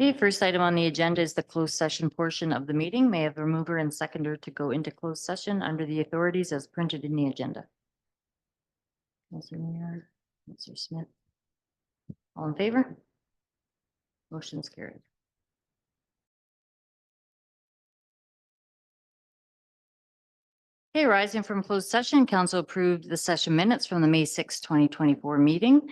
Okay, first item on the agenda is the closed session portion of the meeting. May I have a mover and seconder to go into closed session under the authorities as printed in the agenda? Councillor Mayor, Councillor Smith. All in favor? Motion's carried. Okay, rising from closed session, council approved the session minutes from the May 6, 2024 meeting.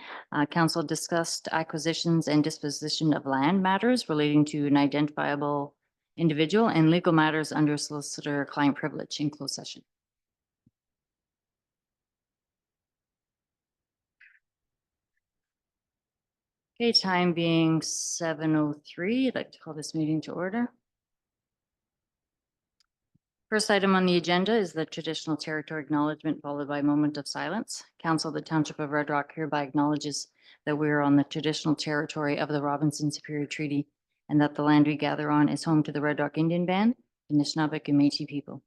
Council discussed acquisitions and disposition of land matters relating to an identifiable individual and legal matters under solicitor client privilege in closed session. Okay, time being 7:03, I'd like to call this meeting to order. First item on the agenda is the traditional territory acknowledgement, followed by a moment of silence. Council of the Township of Red Rock hereby acknowledges that we are on the traditional territory of the Robinson Superior Treaty and that the land we gather on is home to the Red Rock Indian Band, the Anishinaabe and Métis people.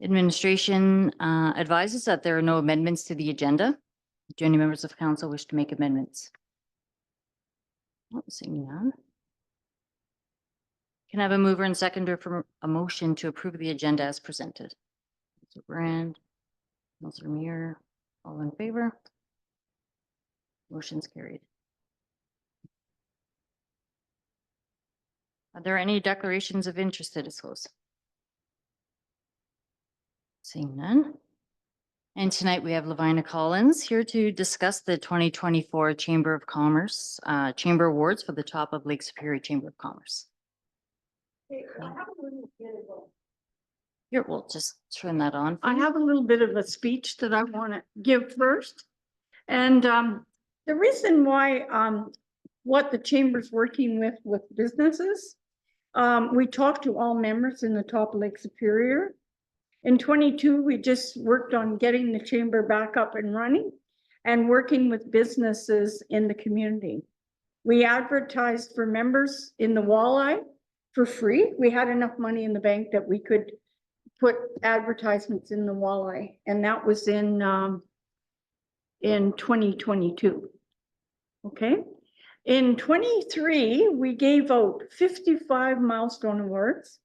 Administration advises that there are no amendments to the agenda. Do any members of council wish to make amendments? Oh, seeing none. Can I have a mover and seconder for a motion to approve the agenda as presented? Councillor Brand, Councillor Mayor, all in favor? Motion's carried. Are there any declarations of interest to disclose? Seeing none. And tonight we have Lavina Collins here to discuss the 2024 Chamber of Commerce Chamber Awards for the top of Lake Superior Chamber of Commerce. Here, we'll just turn that on. I have a little bit of a speech that I want to give first. And the reason why what the chamber's working with businesses, we talked to all members in the top of Lake Superior. In 22, we just worked on getting the chamber back up and running and working with businesses in the community. We advertised for members in the Walleye for free. We had enough money in the bank that we could put advertisements in the Walleye, and that was in 2022. Okay. In 23, we gave out 55 milestone awards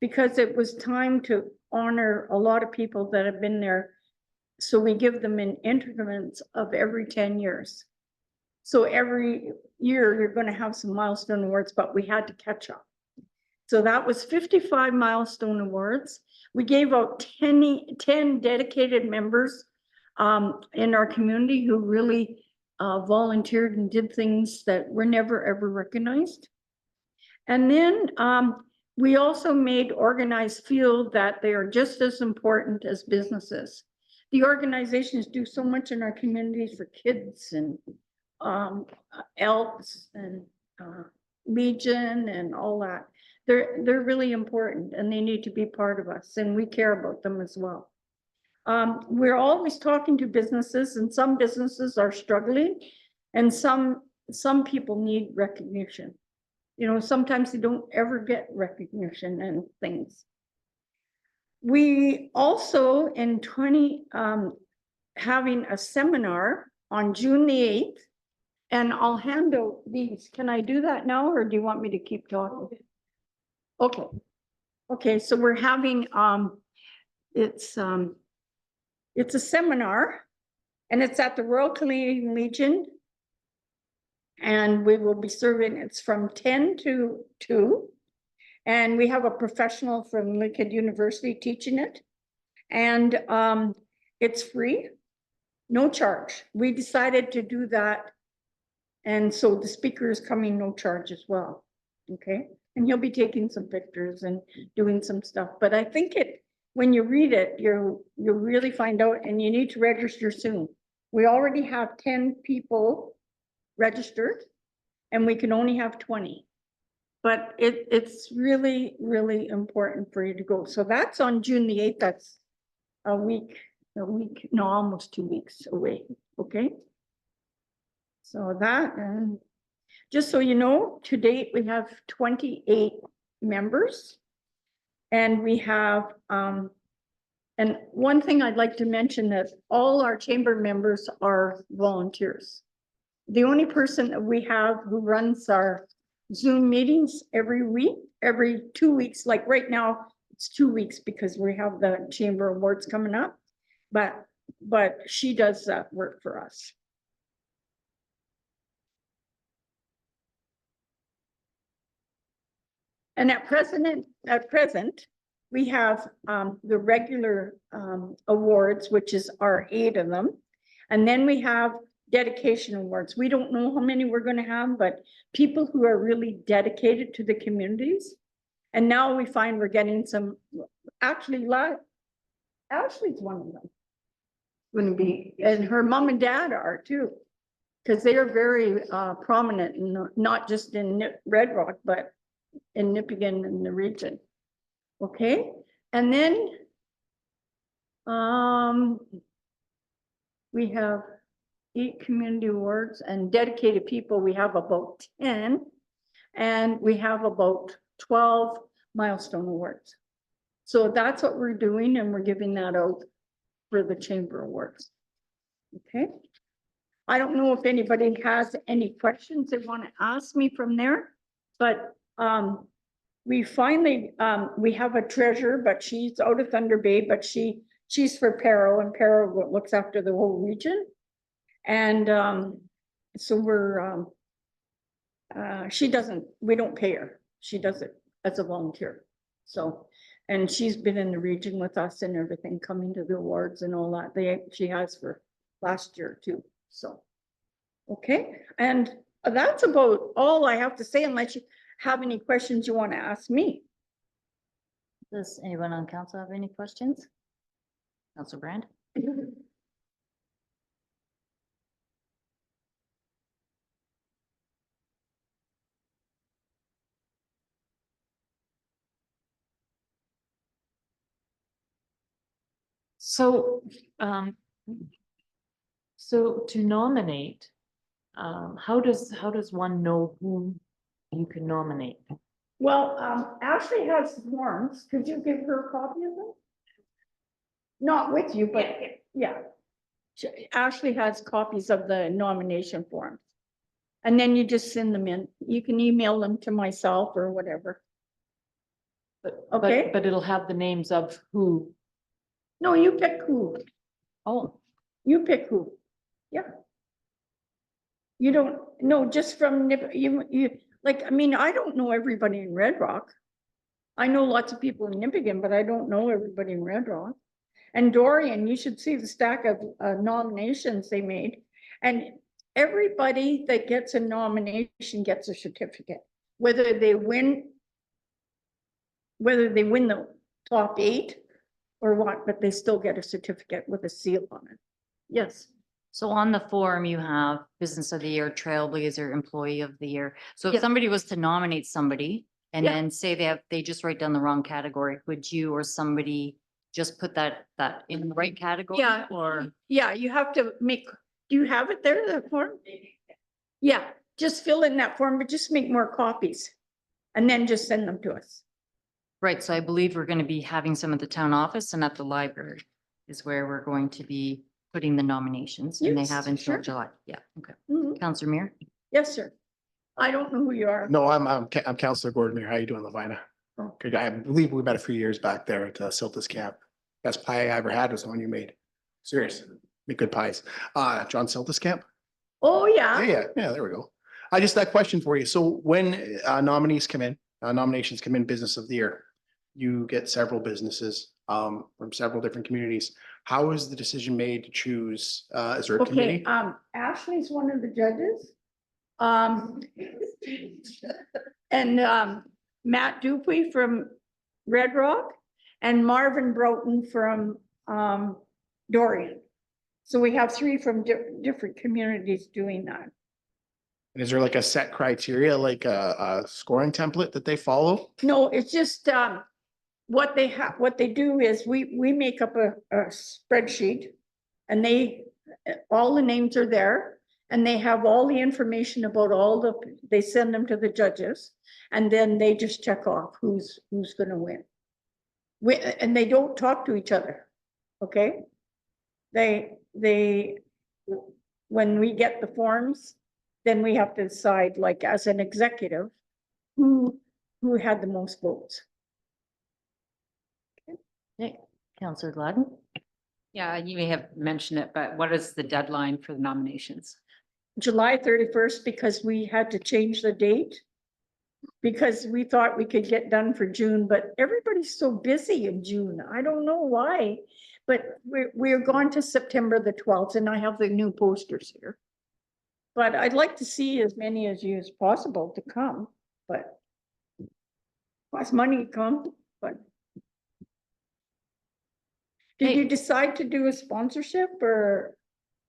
because it was time to honor a lot of people that have been there. So we give them in increments of every 10 years. So every year you're going to have some milestone awards, but we had to catch up. So that was 55 milestone awards. We gave out 10 dedicated members in our community who really volunteered and did things that were never ever recognized. And then we also made organized feel that they are just as important as businesses. The organizations do so much in our communities for kids and Elks and Legion and all that. They're really important and they need to be part of us, and we care about them as well. We're always talking to businesses, and some businesses are struggling, and some people need recognition. You know, sometimes they don't ever get recognition and things. We also in having a seminar on June the 8th, and I'll hand out these. Can I do that now, or do you want me to keep talking? Okay. Okay, so we're having it's a seminar, and it's at the Royal Canadian Legion, and we will be serving. It's from 10 to 2, and we have a professional from Lincoln University teaching it, and it's free, no charge. We decided to do that, and so the speaker is coming no charge as well. Okay, and he'll be taking some pictures and doing some stuff, but I think when you read it, you'll really find out, and you need to register soon. We already have 10 people registered, and we can only have 20. But it's really, really important for you to go. So that's on June the 8th. That's a week, no, almost 2 weeks away. Okay. So that, and just so you know, to date, we have 28 members. And we have, and one thing I'd like to mention that all our chamber members are volunteers. the only person that we have who runs our Zoom meetings every week, every 2 weeks, like right now, it's 2 weeks because we have the Chamber Awards coming up. But she does that work for us. And at present, we have the regular awards, which is our 8 of them. And then we have dedication awards. We don't know how many we're going to have, but people who are really dedicated to the communities. And now we find we're getting some, actually, Ashley's one of them. Going to be, and her mom and dad are too, because they are very prominent, and not just in Red Rock, but in Nipigon and the region. Okay, and then we have 8 community awards, and dedicated people we have about 10, and we have about 12 milestone awards. So that's what we're doing, and we're giving that out for the Chamber Awards. Okay, I don't know if anybody has any questions they want to ask me from there, but we finally we have a treasurer, but she's out of Thunder Bay, but she's for Perro, and Perro looks after the whole region. And so we're we don't pay her, she does it as a volunteer. So, and she's been in the region with us and everything, coming to the awards and all that. She has for last year too. So, okay, and that's about all I have to say, unless you have any questions you want to ask me. Does anyone on council have any questions? Councilor Brand? So, so to nominate, how does one know who you can nominate? Well, Ashley has forms. Could you give her a copy of them? Not with you, but yeah. Ashley has copies of the nomination forms. And then you just send them in. You can email them to myself or whatever. Okay. But it'll have the names of who. No, you pick who. Oh, You pick who. Yeah. You don't know, just from you like, I mean, I don't know everybody in Red Rock. I know lots of people in Nipigon, but I don't know everybody in Red Rock. And Dorian, you should see the stack of nominations they made. And everybody that gets a nomination gets a certificate, whether they win the top 8 or what, but they still get a certificate with a seal on it. Yes. So on the form, you have Business of the Year, Trailblazer, Employee of the Year. So if Yeah. somebody was to nominate somebody and Yeah. then say they just write down the wrong category, would you or somebody just put that in the right category? Yeah. Or Yeah, you have to make, do you have it there, that form? Yeah, just fill in that form, but just make more copies and then just send them to us. right, so I believe we're going to be having some at the town office and at the library is where we're going to be putting the nominations, and they Yes, have until sure. July. Yeah, okay. Mhm. Counselor Muir? Yes, sir. I don't know who you are. No, I'm Counselor Gordon here. How you doing, Lavina? Oh. Good. I believe we met a few years back there at Siltas Camp. Best pie I ever had was the one you made. Serious, make good pies. John Siltas Camp? Oh, Yeah, yeah. there we go. I just that question for you. So when nominees come in, nominations come in, Business of the Year, you get several businesses from several different communities. How is the decision made to choose? Is there a Okay, committee? Ashley's one of the judges. And Matt Dupuy from Red Rock and Marvin Broughton from Dorian. So we have 3 from different communities doing that. And is there like a set criteria, like a scoring template that they follow? No, it's just what they do is we make up a spreadsheet, and all the names are there, and they have all the information about they send them to the judges, and then they just check off who's gonna win. And they don't talk to each other, okay? When we get the forms, then we have to decide, like, as an executive, who had the most votes. Okay, Counselor Gladden? Yeah, you may have mentioned it, but what is the deadline for the nominations? July 31st, because we had to change the date. Because we thought we could get done for June, but everybody's so busy in June. I don't know why. But we're gone to September the 12th, and I have the new posters here. But I'd like to see as many as you as possible to come, but costs money to come, but. Did you decide to do a sponsorship or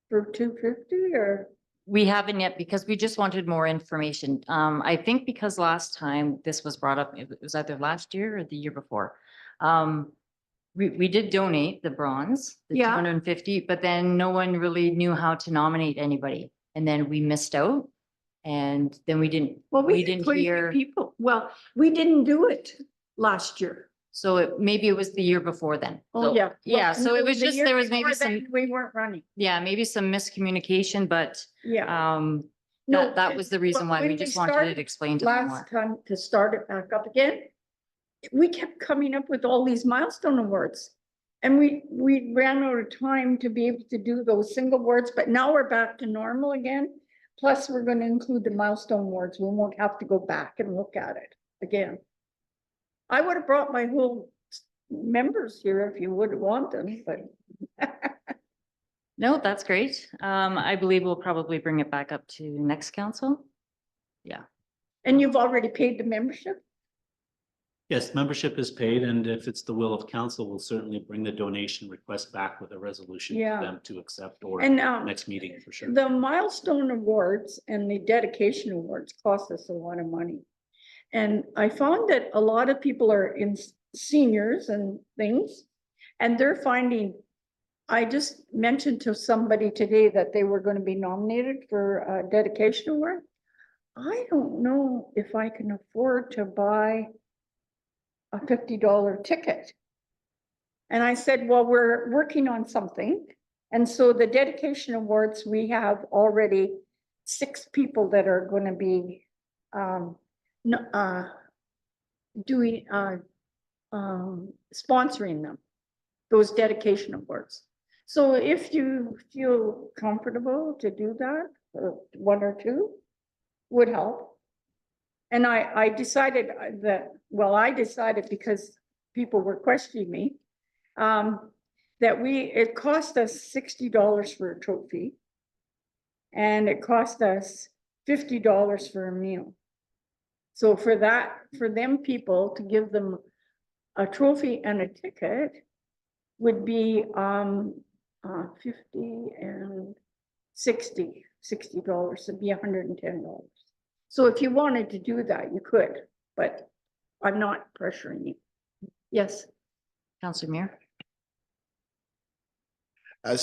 for 250 or? We haven't yet because we just wanted more information. I think because last time this was brought up, it was either last year or the year before. We did donate the bronze, the Yeah. 250, but then no one really knew how to nominate anybody. And then we missed out. And then we didn't, Well, we we didn't quite a few hear. people. Well, we didn't do it last year. So maybe it was the year before then. Oh, So, yeah. Yeah, Well, so it was the just, year there was maybe before some, then, we weren't running. yeah, maybe some miscommunication, but Yeah. that was the reason why when we just wanted it explained to them more. Last time to start it back up again, we kept coming up with all these milestone awards. And we ran out of time to be able to do those single awards, but now we're back to normal again. Plus, we're gonna include the milestone awards. We won't have to go back and look at it again. I would have brought my whole members here if you would want them, but. No, that's great. I believe we'll probably bring it back up to next council. And you've already paid the membership? Yes, membership is paid, and if it's the will of council, we'll certainly bring the donation request back with a resolution Yeah. for them to accept or And next meeting for sure. the milestone awards and the dedication awards cost us a lot of money. And I found that a lot of people are in seniors and things, and they're finding, I just mentioned to somebody today that they were going to be nominated for a dedication award. I don't know if I can afford to buy a $50 ticket. And I said, well, we're working on something. And so the dedication awards, we have already 6 people that are going to be doing sponsoring them, those dedication awards. So if you feel comfortable to do that, or 1 or 2 would help. And I decided that, well, I decided because people were questioning me, that it cost us $60 for a trophy. And it cost us $50 for a meal. So for them people to give them a trophy and a ticket would be 50 and $60, it'd be $110. So if you wanted to do that, you could, but I'm not pressuring you. Yes. Counselor Muir? I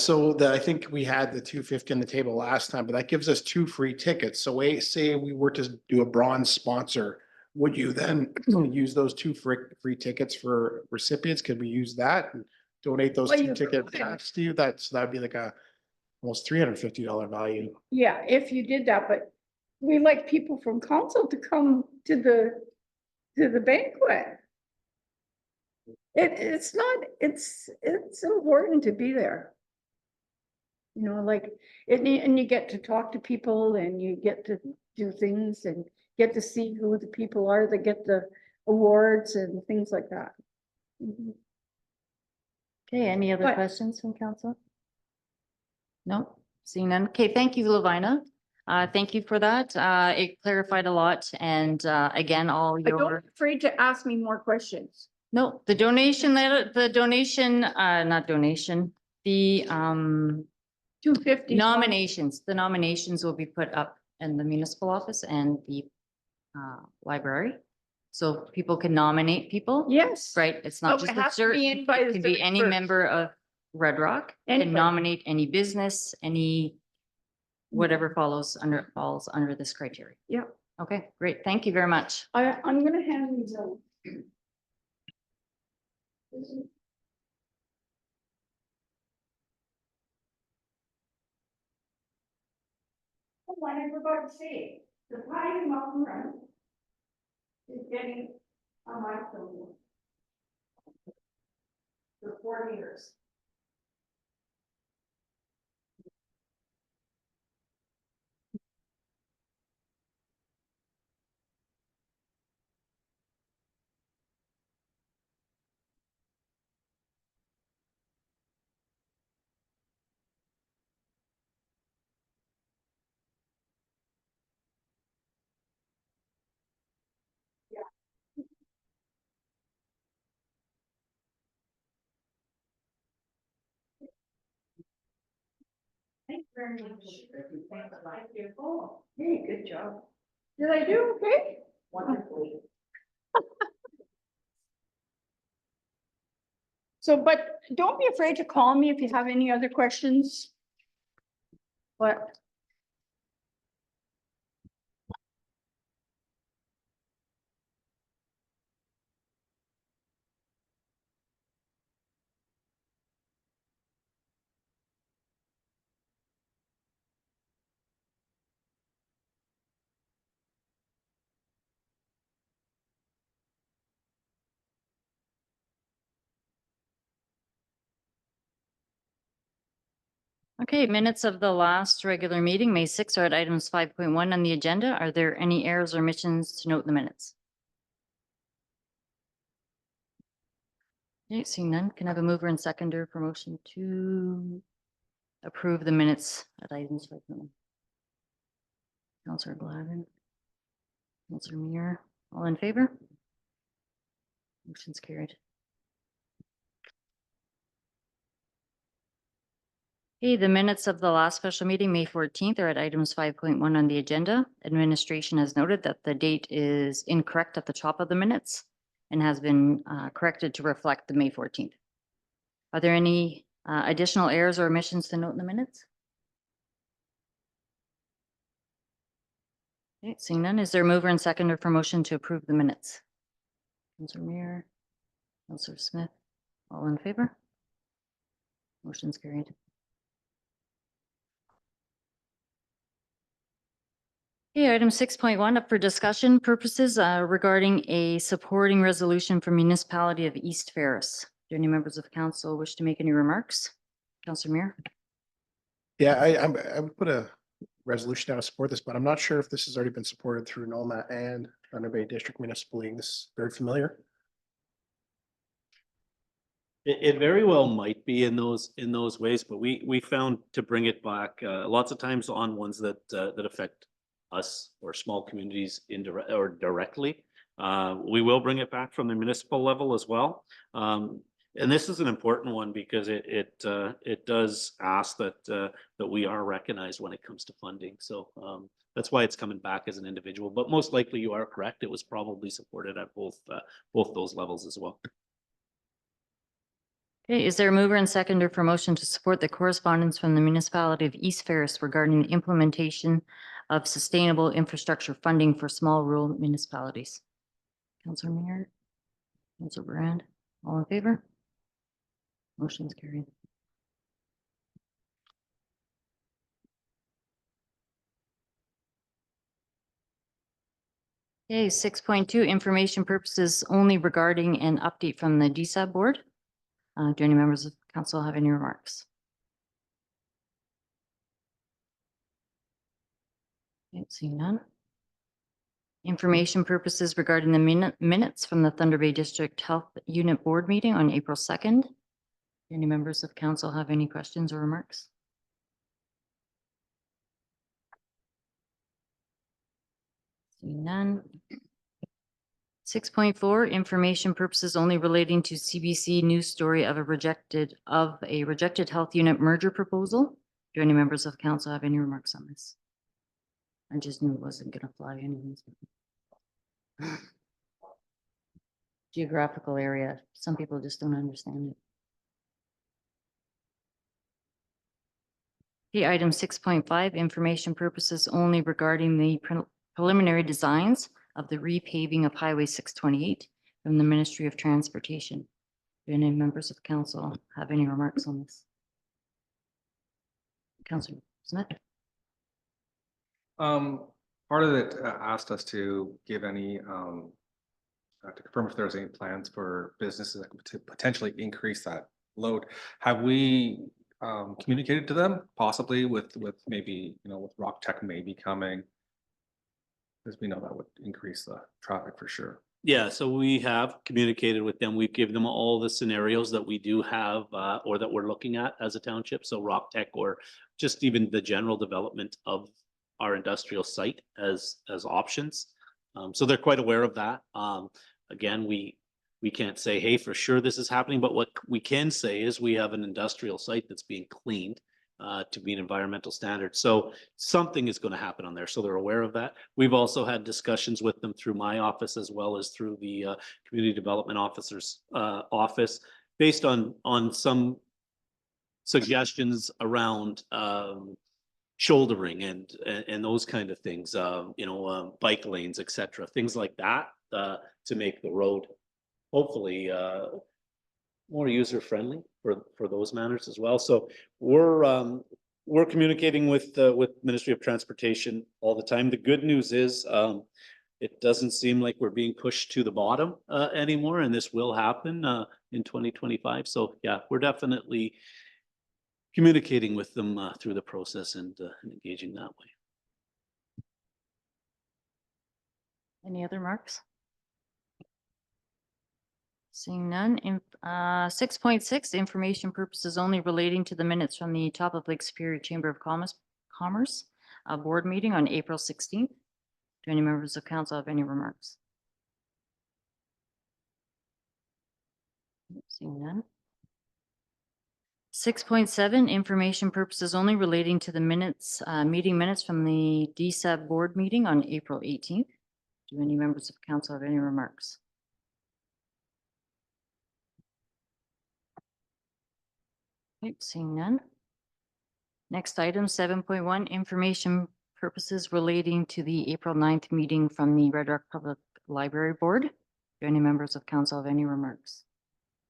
think we had the 250 on the table last time, but that gives us 2 free tickets. So say we were to do a bronze sponsor, would you then use those 2 free tickets for recipients? Could we use that and donate those Well, 2 you tickets could. back to you? That'd be like a almost $350 value. Yeah, if you did that, but we like people from council to come to the banquet. It's important to be there. You know, like, and you get to talk to people and you get to do things and get to see who the people are that get the awards and things like that. Mhm. Okay, any other But- questions from council? No, seeing none. Okay, thank you, Lavina. Thank you for that. It clarified a lot and again, all But don't your, be afraid to ask me more questions. no, the donation, not donation, the 250. the nominations will be put up in the municipal office and the library. So people can nominate people. Yes. Right, it's not Oh, it just a has to be in certain, by it the can be any 31st. member of Red Rock, Anybody. can nominate any business, any whatever falls under this criteria. Yeah. Okay, great. Thank you very much. I'm gonna hand these out. one I forgot to say, the Pine Mountain Run is getting a milestone. For 4 years. Thank you very much. Oh, hey, good job. Did I do okay? Wonderfully. So, but don't be afraid to call me if you have any other questions. But Okay, minutes of the last regular meeting, May 6th, are at items 5.1 on the agenda. Are there any errors or omissions to note in the minutes? Okay, seeing none, can I have a mover and seconder for motion to approve the minutes at items 5.1? Councillor Glavin. Councillor Muir, all in favor? Motion's carried. Okay, the minutes of the last special meeting, May 14th, are at items 5.1 on the agenda. Administration has noted that the date is incorrect at the top of the minutes and has been corrected to reflect the May 14th. Are there any additional errors or omissions to note in the minutes? Okay, seeing none, is there a mover and seconder for motion to approve the minutes? Councillor Muir, Councillor Smith, all in favor? Motion's carried. Okay, item 6.1 up for discussion purposes regarding a supporting resolution for municipality of East Ferris. Do any members of council wish to make any remarks? Councillor Muir? Yeah, I would put a resolution down to support this, but I'm not sure if this has already been supported through NOMA and Thunder Bay District Municipal League. This is very familiar. It very well might be in those ways, but we found to bring it back lots of times on ones that affect us or small communities indirect or directly. We will bring it back from the municipal level as well. And this is an important one because it does ask that we are recognized when it comes to funding. So that's why it's coming back as an individual. But most likely you are correct. It was probably supported at both those levels as well. Okay, is there a mover and seconder for motion to support the correspondence from the municipality of East Ferris regarding the implementation of sustainable infrastructure funding for small rural municipalities? Councillor Muir, Councillor Brand, all in favor? Motion's carried. Okay, 6.2, information purposes only regarding an update from the DSAB board. Do any members of council have any remarks? Seeing none. Information purposes regarding the minutes from the Thunder Bay District Health Unit Board meeting on April 2nd. Do any members of council have any questions or remarks? Seeing none. 6.4, information purposes only relating to CBC news story of a rejected health unit merger proposal. Do any members of council have any remarks on this? I just knew it wasn't gonna fly anyways. Geographical area, some people just don't understand it. Okay, item 6.5, information purposes only regarding the preliminary designs of the repaving of Highway 628 from the Ministry of Transportation. Do any members of council have any remarks on this? Councillor Smith? Part of it asked us to give any, to confirm if there's any plans for businesses that could potentially increase that load. Have we communicated to them possibly with maybe, with Rock Tech maybe coming? Because we know that would increase the traffic for sure. Yeah, so we have communicated with them. We've given them all the scenarios that we do have or that we're looking at as a township. So Rock Tech or just even the general development of our industrial site as options. So they're quite aware of that. Again, we can't say, hey, for sure this is happening, but what we can say is we have an industrial site that's being cleaned to meet environmental standards. So something is going to happen on there. So they're aware of that. We've also had discussions with them through my office as well as through the community development officer's office based on some suggestions around shouldering and those kind of things, bike lanes, etc., things like that to make the road hopefully more user friendly for those manners as well. So we're communicating with Ministry of Transportation all the time. The good news is it doesn't seem like we're being pushed to the bottom anymore, and this will happen in 2025. So yeah, we're definitely communicating with them through the process and engaging that way. Any other remarks? Seeing none. 6.6, information purposes only relating to the minutes from the Top of Lake Superior Chamber of Commerce board meeting on April 16th. Do any members of council have any remarks? Seeing none. 6.7, information purposes only relating to the meeting minutes from the DSAB board meeting on April 18th. Do any members of council have any remarks? Okay, seeing none. Next item, 7.1, information purposes relating to the April 9th meeting from the Red Rock Public Library Board. Do any members of council have any remarks?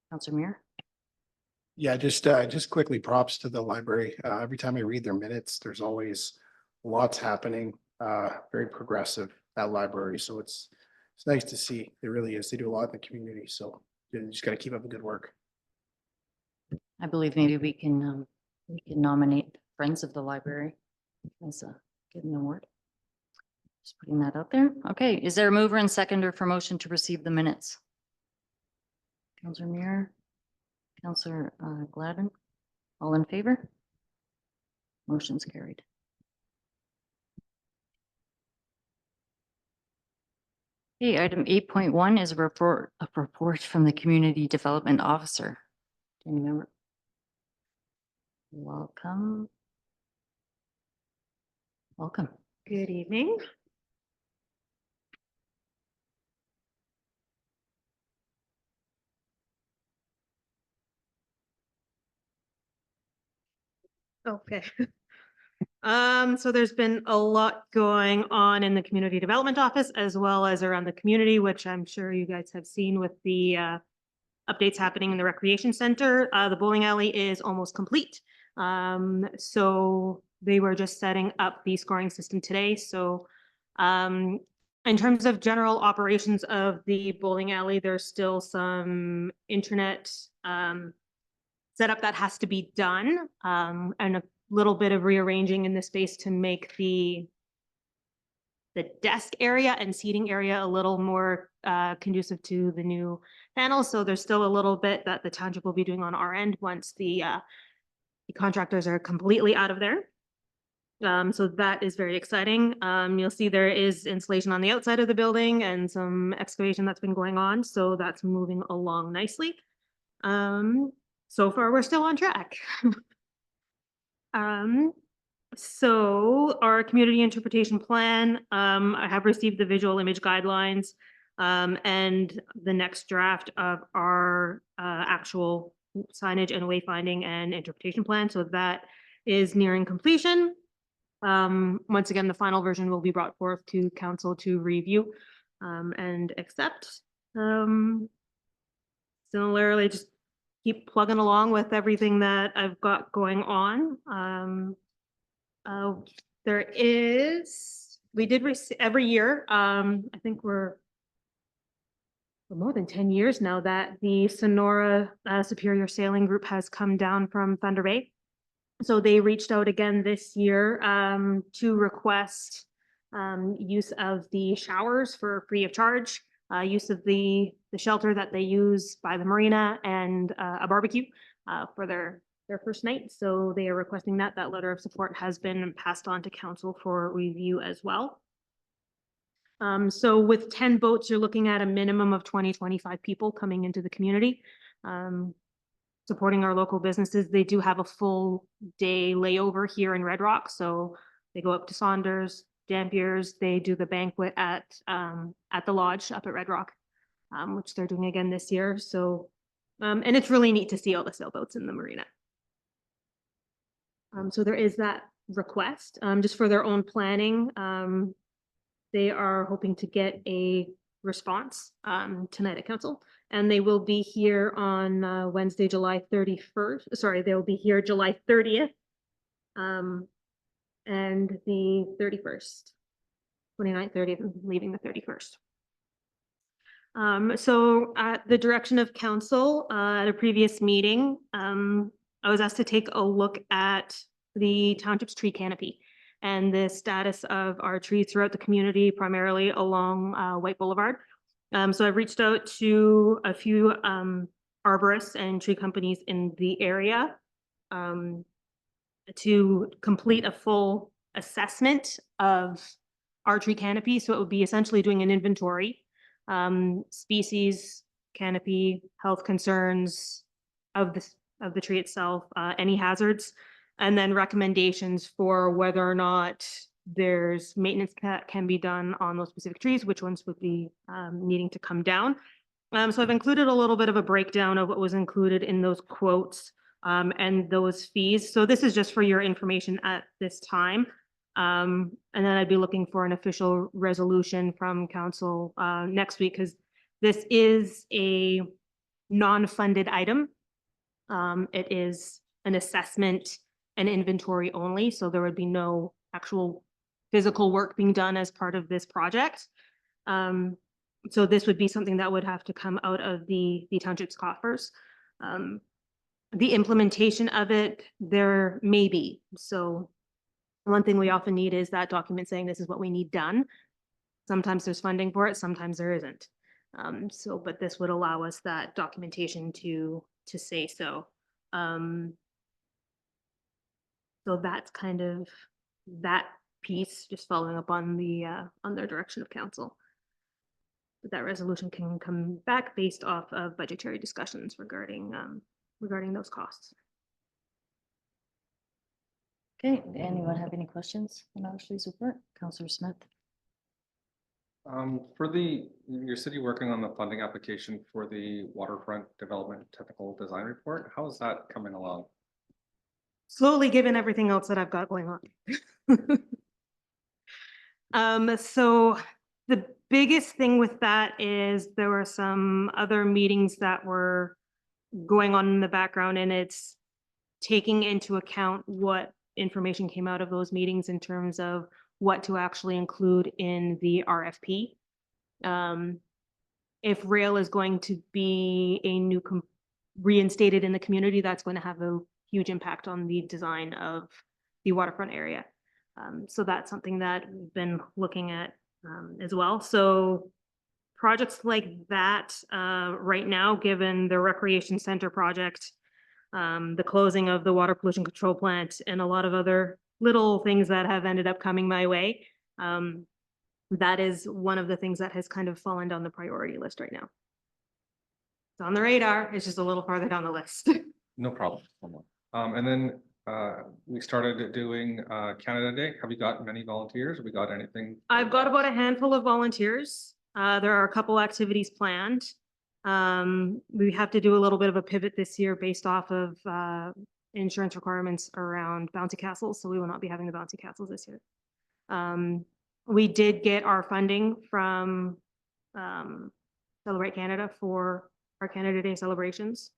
Councilor Muir? Yeah, just quickly props to the library. Every time I read their minutes, there's always lots happening, very progressive, that library. So it's nice to see. It really is. They do a lot in the community. So you just got to keep up the good work. I believe maybe we can nominate Friends of the Library as get an award. Just putting that out there. Okay, is there a mover and seconder for motion to receive the minutes? Councilor Muir, Councilor Gladden, all in favor? Motion's carried. Okay, item 8.1 is a report from the Community Development Officer. Any member? Welcome. Welcome. Good evening. Okay. So there's been a lot going on in the community development office as well as around the community, which I'm sure you guys have seen with the updates happening in the recreation center. The bowling alley is almost complete. So they were just setting up the scoring system today. So in terms of general operations of the bowling alley, there's still some internet setup that has to be done, and a little bit of rearranging in the space to make the desk area and seating area a little more conducive to the new panels. So there's still a little bit that the township will be doing on our end once the contractors are completely out of there. So that is very exciting. You'll see there is insulation on the outside of the building and some excavation that's been going on. So that's moving along nicely. So far, we're still on track. So our community interpretation plan, I have received the visual image guidelines and the next draft of our actual signage and wayfinding and interpretation plan. So that is nearing completion. Once again, the final version will be brought forth to council to review and accept. Similarly, just keep plugging along with everything that I've got going on. There is we did receive every year, I think we're for more than 10 years now that the Sonora Superior Sailing Group has come down from Thunder Bay. So they reached out again this year to request use of the showers for free of charge, use of the shelter that they use by the marina, and a barbecue for their first night. So they are requesting that. That letter of support has been passed on to council for review as well. So with 10 boats, you're looking at a minimum of 25 people coming into the community, supporting our local businesses. They do have a full day layover here in Red Rock. So they go up to Saunders, Dampier's. They do the banquet at the lodge up at Red Rock, which they're doing again this year. So, and it's really neat to see all the sailboats in the marina. So there is that request, just for their own planning. They are hoping to get a response tonight at council, and they will be here on Wednesday, July 31st. Sorry, they will be here July 30th and the 31st, 29th, 30th, and leaving the 31st. So at the direction of council, at a previous meeting, I was asked to take a look at the township's tree canopy and the status of our trees throughout the community, primarily along White Boulevard. So I've reached out to a few arborists and tree companies in the area to complete a full assessment of our tree canopy. So it would be essentially doing an inventory, species, canopy, health concerns of the tree itself, any hazards, and then recommendations for whether or not there's maintenance that can be done on those specific trees, which ones would be needing to come down. So I've included a little bit of a breakdown of what was included in those quotes and those fees. So this is just for your information at this time. And then I'd be looking for an official resolution from council next week, because this is a non-funded item. It is an assessment and inventory only, so there would be no actual physical work being done as part of this project. So this would be something that would have to come out of the township's coffers. The implementation of it, there may be. So one thing we often need is that document saying this is what we need done. Sometimes there's funding for it, sometimes there isn't. But this would allow us that documentation to say so. So that's kind of that piece, just following up on on their direction of council. But that resolution can come back based off of budgetary discussions regarding those costs. Okay, anyone have any questions on our trees report? Councillor Smith? For your city working on the funding application for the waterfront development technical design report, how is that coming along? Slowly, given everything else that I've got going on. So the biggest thing with that is there were some other meetings that were going on in the background, and it's taking into account what information came out of those meetings in terms of what to actually include in the RFP. If rail is going to be a new reinstated in the community, that's going to have a huge impact on the design of the waterfront area. So that's something that we've been looking at as well. So projects like that right now, given the recreation center project, the closing of the water pollution control plant, and a lot of other little things that have ended up coming my way, that is one of the things that has kind of fallen down the priority list right now. It's on the radar, it's just a little farther down the list. No problem. And then we started doing Canada Day. Have you got many volunteers? Have we got anything? I've got about a handful of volunteers. There are a couple activities planned. We have to do a little bit of a pivot this year based off of insurance requirements around bouncy castles, so we will not be having the bouncy castles this year. We did get our funding from Celebrate Canada for our Canada Day celebrations.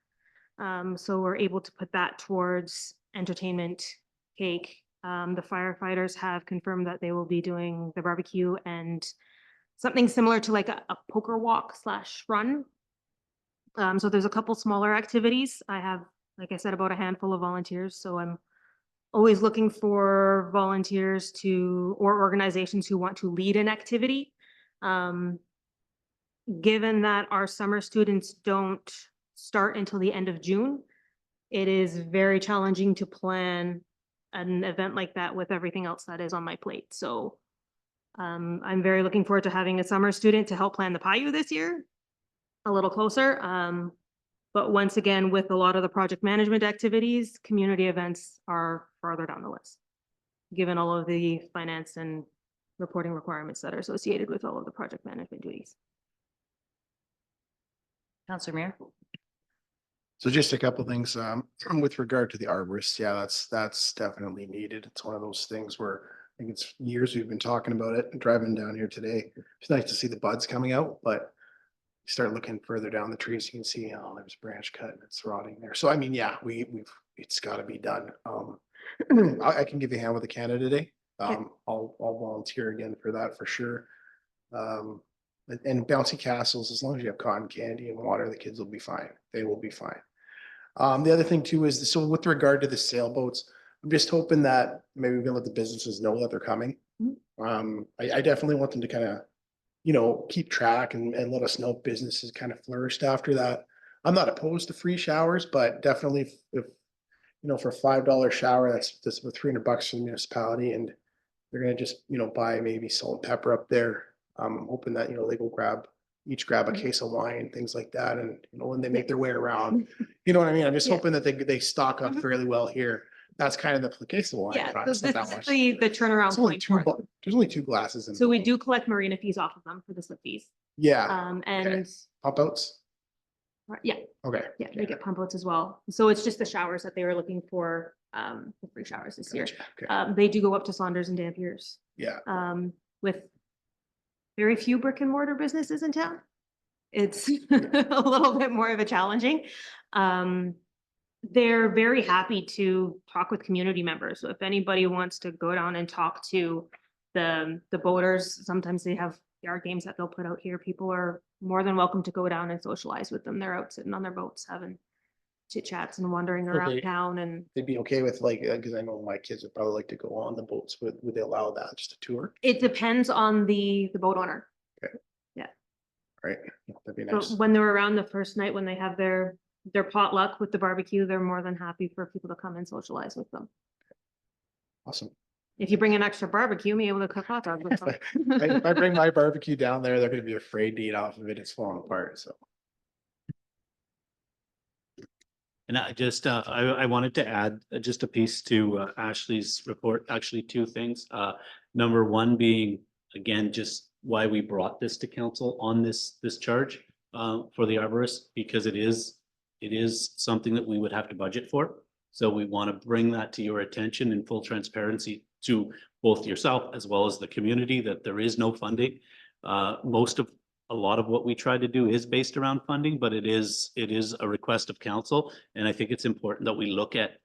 So we're able to put that towards entertainment, cake, The firefighters have confirmed that they will be doing the barbecue and something similar to like a poker walk / run. So there's a couple smaller activities. I have, like I said, about a handful of volunteers, so I'm always looking for volunteers or organizations who want to lead an activity. Given that our summer students don't start until the end of June, it is very challenging to plan an event like that with everything else that is on my plate. So I'm very looking forward to having a summer student to help plan the PIU this year a little closer. But once again, with a lot of the project management activities, community events are farther down the list, given all of the finance and reporting requirements that are associated with all of the project management duties. Counselor Mayor? So just a couple things, with regard to the arborist, yeah, that's definitely needed. It's one of those things where I think it's years we've been talking about it, driving down here today. It's nice to see the buds coming out, but you start looking further down the trees, you can see, oh, there's a branch cut and it's rotting there. So I mean, yeah, it's gotta be done. I can give you a hand with the Canada Day. I'll volunteer again for that for sure. And bouncy castles, as long as you have cotton candy and water, the kids will be fine. They will be fine. The other thing too is, so with regard to the sailboats, I'm just hoping that maybe we can let the businesses know that they're coming. I definitely want them to kind of, keep track and let us know if businesses kind of flourished after that. I'm not opposed to free showers, but definitely if for a $5 shower, that's about $300 for the municipality, and they're gonna just, buy maybe salt and pepper up there. I'm hoping that, they go each grab a case of wine, things like that. And, when they make their way around, you know what I mean? I'm just hoping that they stock up fairly well here. That's kind of the case of wine. Yeah, It's so not this that is much. the turnaround It's only point two, for it. there's only 2 glasses in. So we do collect marina fees off of them for the slip fees. Yeah, And pump outs. yeah, Okay. yeah, they get pump outs as well. So it's just the showers that they were looking for, the free showers this year. Gotcha. Okay. They do go up to Saunders and Dampier's, Yeah. with very few brick and mortar businesses in town. It's a little bit more of a challenging. They're very happy to talk with community members. So if anybody wants to go down and talk to the boaters, sometimes they have yard games that they'll put out here. People are more than welcome to go down and socialize with them. They're out sitting on their boats having chit chats and wandering around Okay. town, and They'd be okay with because I know my kids would probably like to go on the boats. Would they allow that, just a tour? it depends on the boat owner. Right. That'd be But nice. when they're around the first night, when they have their potluck with the barbecue, they're more than happy for people to come and socialize with them. Awesome. If you bring an extra barbecue, be able to cook hot dogs with them. If I bring my barbecue down there, they're gonna be afraid to eat off of it. It's falling apart, so. And I just, I wanted to add just a piece to Ashley's report, actually 2 things. Number 1 being, again, just why we brought this to council on this charge for the arborist, because it is something that we would have to budget for. So we want to bring that to your attention in full transparency to both yourself as well as the community, that there is no funding. A lot of what we try to do is based around funding, but it is a request of council. And I think it's important that we look at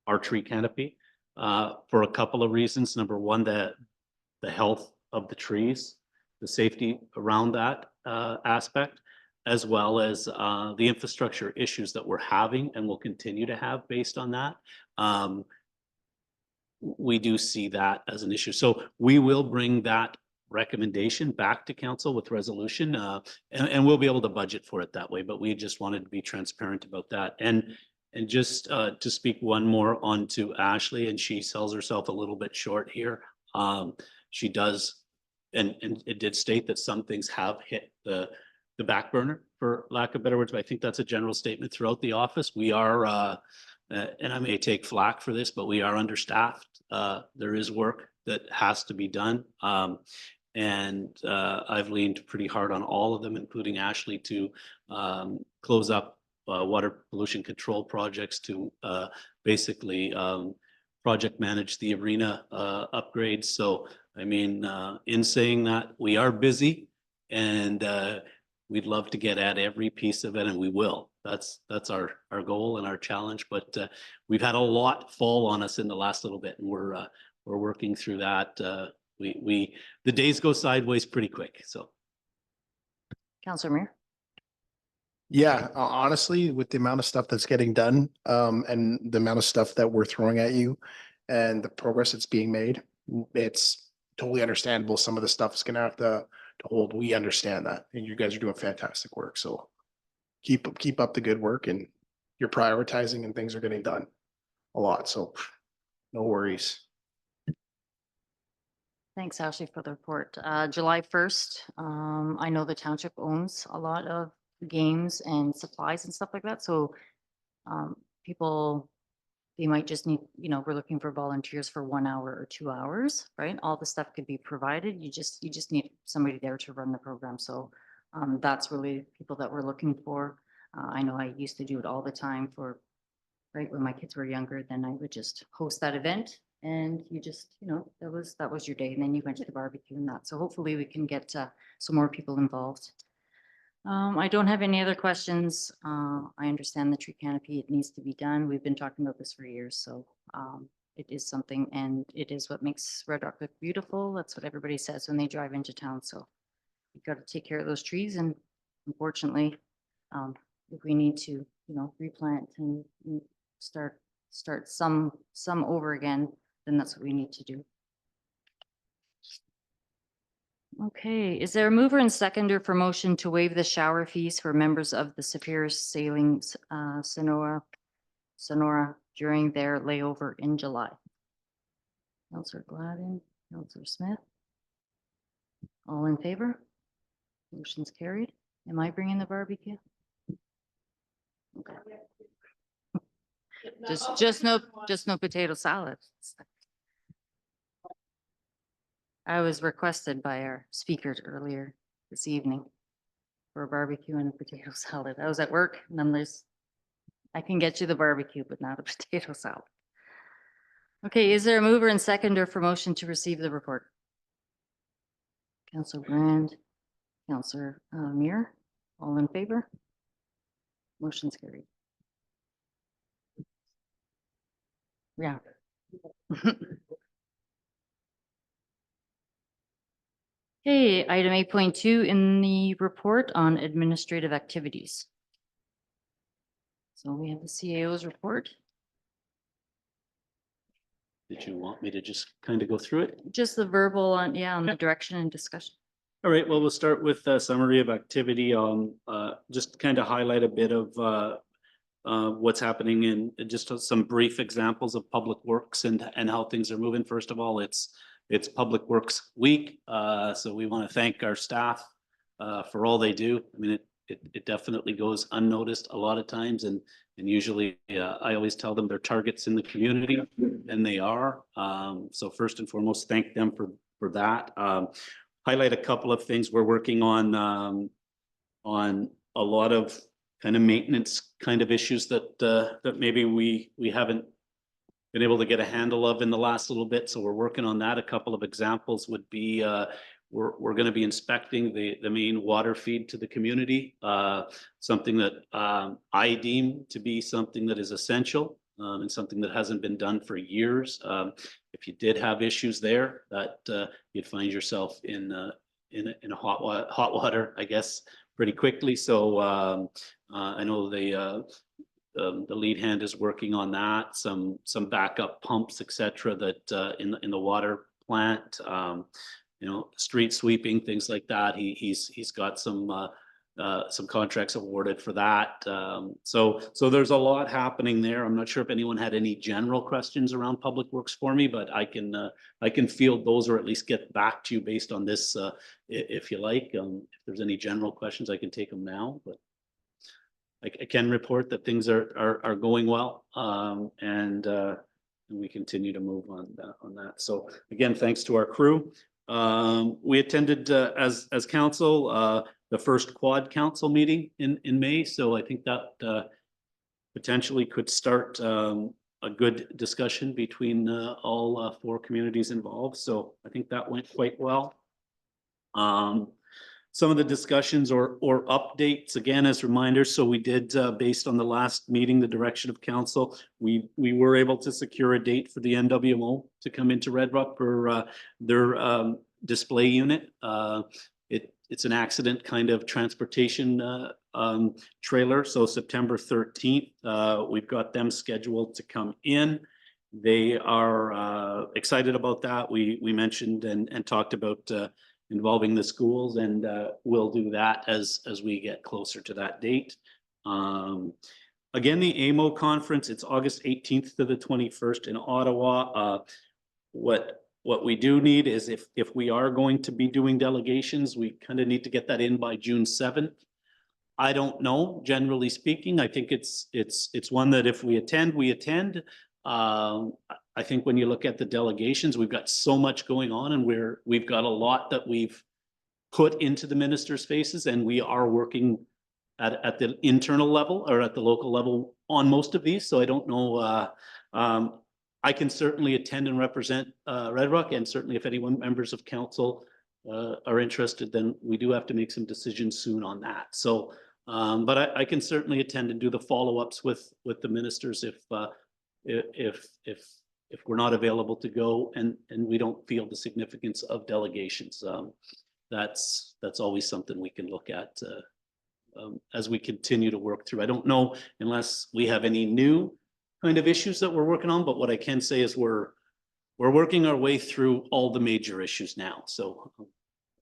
our tree canopy for a couple of reasons. Number 1, the health of the trees, the safety around that aspect, as well as the infrastructure issues that we're having and will continue to have based on that. We do see that as an issue. So we will bring that recommendation back to council with resolution, and we'll be able to budget for it that way, but we just wanted to be transparent about that. And just to speak one more on to Ashley, and she sells herself a little bit short here. She does, and it did state that some things have hit the back burner, for lack of better words, but I think that's a general statement throughout the office. We are, and I may take flack for this, but we are understaffed. There is work that has to be done. And I've leaned pretty hard on all of them, including Ashley, to close up water pollution control projects, to basically project manage the arena upgrades. So, I mean, in saying that, we are busy, and we'd love to get at every piece of it, and we will. that's our goal and our challenge, but we've had a lot fall on us in the last little bit, and we're working through that. The days go sideways pretty quick, so. Councillor Mayor? Yeah, honestly, with the amount of stuff that's getting done, and the amount of stuff that we're throwing at you and the progress that's being made, it's totally understandable. Some of the stuff is gonna have to hold. We understand that, and you guys are doing fantastic work, so keep up the good work, and you're prioritizing and things are getting done a lot, so no worries. Thanks, Ashley, for the report. July 1st, I know the township owns a lot of games and supplies and stuff like that, so people, they might just need, we're looking for volunteers for 1 hour or 2 hours, right? All the stuff could be provided. You just need somebody there to run the program. So that's really people that we're looking for. I know I used to do it all the time right when my kids were younger, then I would just host that event. And you just, that was your day. And then you went to the barbecue and that. So hopefully we can get some more people involved. I don't have any other questions. I understand the tree canopy, it needs to be done. We've been talking about this for years, so it is something, and it is what makes Red Rock look beautiful. That's what everybody says when they drive into town, so we've got to take care of those trees, and unfortunately, if we need to, replant and start some over again, then that's what we need to do. Okay, is there a mover and seconder for motion to waive the shower fees for members of the Superior Sailing Sonora during their layover in July? Councillor Gladden, Councillor Smith. All in favor? Motion's carried. Am I bringing the barbecue? Okay. Just no potato salad. I was requested by our speakers earlier this evening for a barbecue and a potato salad. I was at work and I can get you the barbecue, but not a potato salad. Okay, is there a mover and seconder for motion to receive the report? Councillor Brand, Councillor Muir, all in favor? Motion's carried. Yeah. Okay, item 8.2 in the report on administrative activities. So we have the CAO's report. Did you want me to just kind of go through it? Just the verbal on the direction and discussion. All right, well, we'll start with a summary of activity, just kind of highlight a bit of what's happening in just some brief examples of public works and how things are moving. First of all, it's Public Works Week, so we want to thank our staff for all they do. I mean, it definitely goes unnoticed a lot of times, and usually I always tell them they're targets in the community, and they are. So first and foremost, thank them for that. Highlight a couple of things we're working on a lot of kind of maintenance kind of issues that maybe we haven't been able to get a handle of in the last little bit. So we're working on that. A couple of examples would be we're going to be inspecting the main water feed to the community, something that I deem to be something that is essential and something that hasn't been done for years. If you did have issues there, that you'd find yourself in a hot water, I guess, pretty quickly. So I know the lead hand is working on that. Some backup pumps, etc. That in the water plant. Street sweeping, things like that. He's got some contracts awarded for that. So there's a lot happening there. I'm not sure if anyone had any general questions around Public Works for me, but I can field those or at least get back to you based on this if you like. If there's any general questions, I can take them now, but I can report that things are going well, and we continue to move on that. So again, thanks to our crew. We attended as council the first quad council meeting in May, so I think that potentially could start a good discussion between all 4 communities involved. So I think that went quite well. some of the discussions or updates, again, as reminders. So we did, based on the last meeting, the direction of council, we were able to secure a date for the NWMO to come into Red Rock for their display unit. It's an accident kind of transportation trailer. So September 13th, we've got them scheduled to come in. They are excited about that. We mentioned and talked about involving the schools, and we'll do that as we get closer to that date. Again, the AMO conference, it's August 18th to the 21st in Ottawa. What we do need is if we are going to be doing delegations, we kind of need to get that in by June 7th. I don't know, generally speaking. I think it's one that if we attend, we attend. I think when you look at the delegations, we've got so much going on, and we've got a lot that we've put into the ministers' faces, and we are working at the internal level or at the local level on most of these. So I don't know. I can certainly attend and represent Red Rock, and certainly if anyone members of council are interested, then we do have to make some decisions soon on that. So, but I can certainly attend and do the follow-ups with the ministers if we're not available to go and we don't feel the significance of delegations. That's always something we can look at as we continue to work through. I don't know unless we have any new kind of issues that we're working on, but what I can say is we're working our way through all the major issues now. So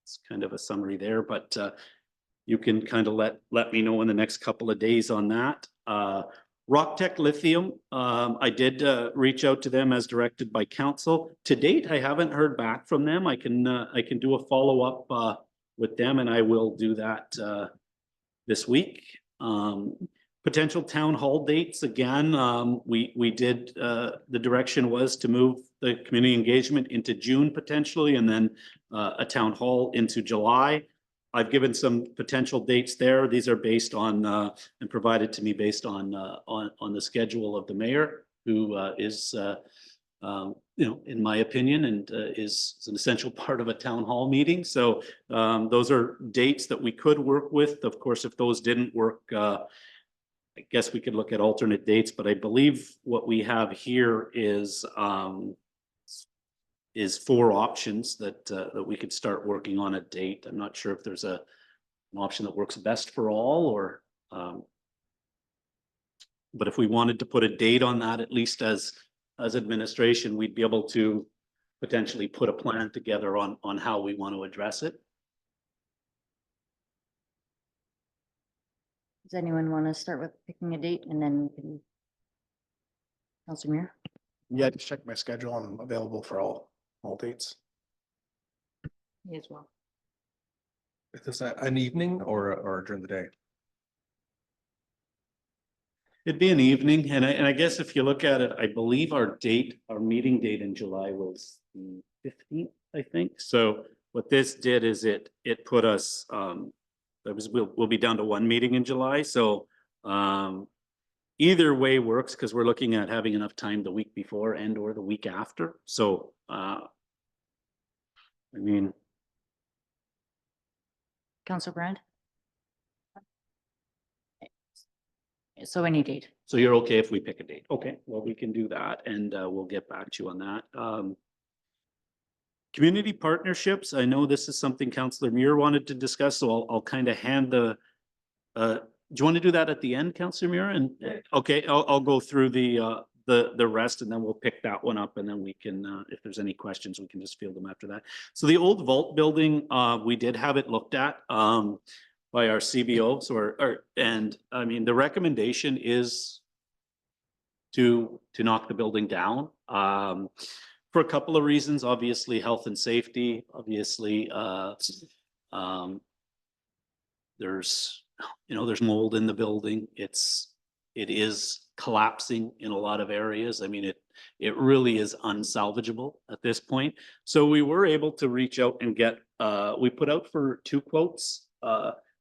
it's kind of a summary there, but you can kind of let me know in the next couple of days on that. Rocktech Lithium, I did reach out to them as directed by council. To date, I haven't heard back from them. I can do a follow-up with them, and I will do that this week. Potential town hall dates, again, we did, the direction was to move the community engagement into June potentially, and then a town hall into July. I've given some potential dates there. These are based on and provided to me based on the schedule of the mayor, who is, in my opinion, and is an essential part of a town hall meeting. So those are dates that we could work with. Of course, if those didn't work, I guess we could look at alternate dates. But I believe what we have here is 4 options that we could start working on a date. I'm not sure if there's an option that works best for all, or but if we wanted to put a date on that, at least as administration, we'd be able to potentially put a plan together on how we want to address it. Does anyone want to start with picking a date, and then we can? Councilor Muir? Yeah, just check my schedule. I'm available for all dates. Me as well. Is this an evening or during the day? It'd be an evening, and I guess if you look at it, I believe our meeting date in July was the 15th, I think. So what this did is it put us, we'll be down to 1 meeting in July. So either way works, because we're looking at having enough time the week before and or the week after. So I mean, Councilor Brand? So any date. so you're okay if we pick a date? Okay, well, we can do that, and we'll get back to you on that. Community partnerships, I know this is something Councillor Muir wanted to discuss, so I'll kind of hand the, do you want to do that at the end, Councillor Muir? And okay, I'll go through the rest, and then we'll pick that one up, and then we can, if there's any questions, we can just field them after that. So the old vault building, we did have it looked at by our CBO. So and I mean, the recommendation is to knock the building down for a couple of reasons. Obviously, health and safety. Obviously, there's mold in the building. It is collapsing in a lot of areas. I mean, it really is unsalvageable at this point. So we were able to reach out and get, we put out for 2 quotes.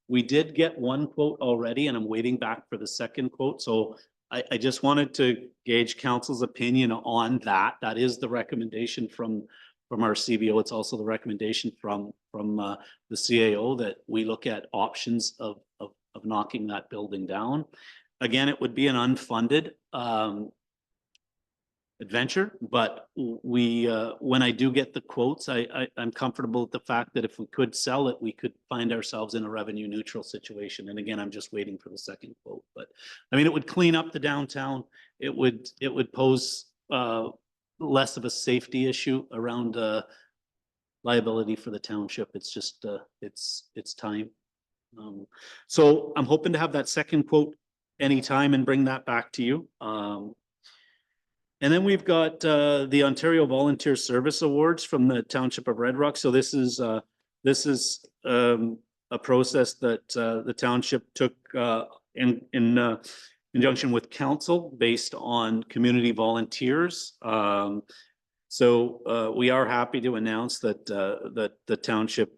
We did get 1 quote already, and I'm waiting back for the 2nd quote. So I just wanted to gauge council's opinion on that. That is the recommendation from our CBO. It's also the recommendation from the CAO that we look at options of knocking that building down. Again, it would be an unfunded adventure, but we, when I do get the quotes, I'm comfortable with the fact that if we could sell it, we could find ourselves in a revenue neutral situation. And again, I'm just waiting for the second quote, but I mean, it would clean up the downtown. It would pose less of a safety issue around liability for the township. It's just, it's time. So I'm hoping to have that second quote anytime and bring that back to you. And then we've got the Ontario Volunteer Service Awards from the Township of Red Rock. So this is a process that the township took in conjunction with council based on community volunteers. So we are happy to announce that that the township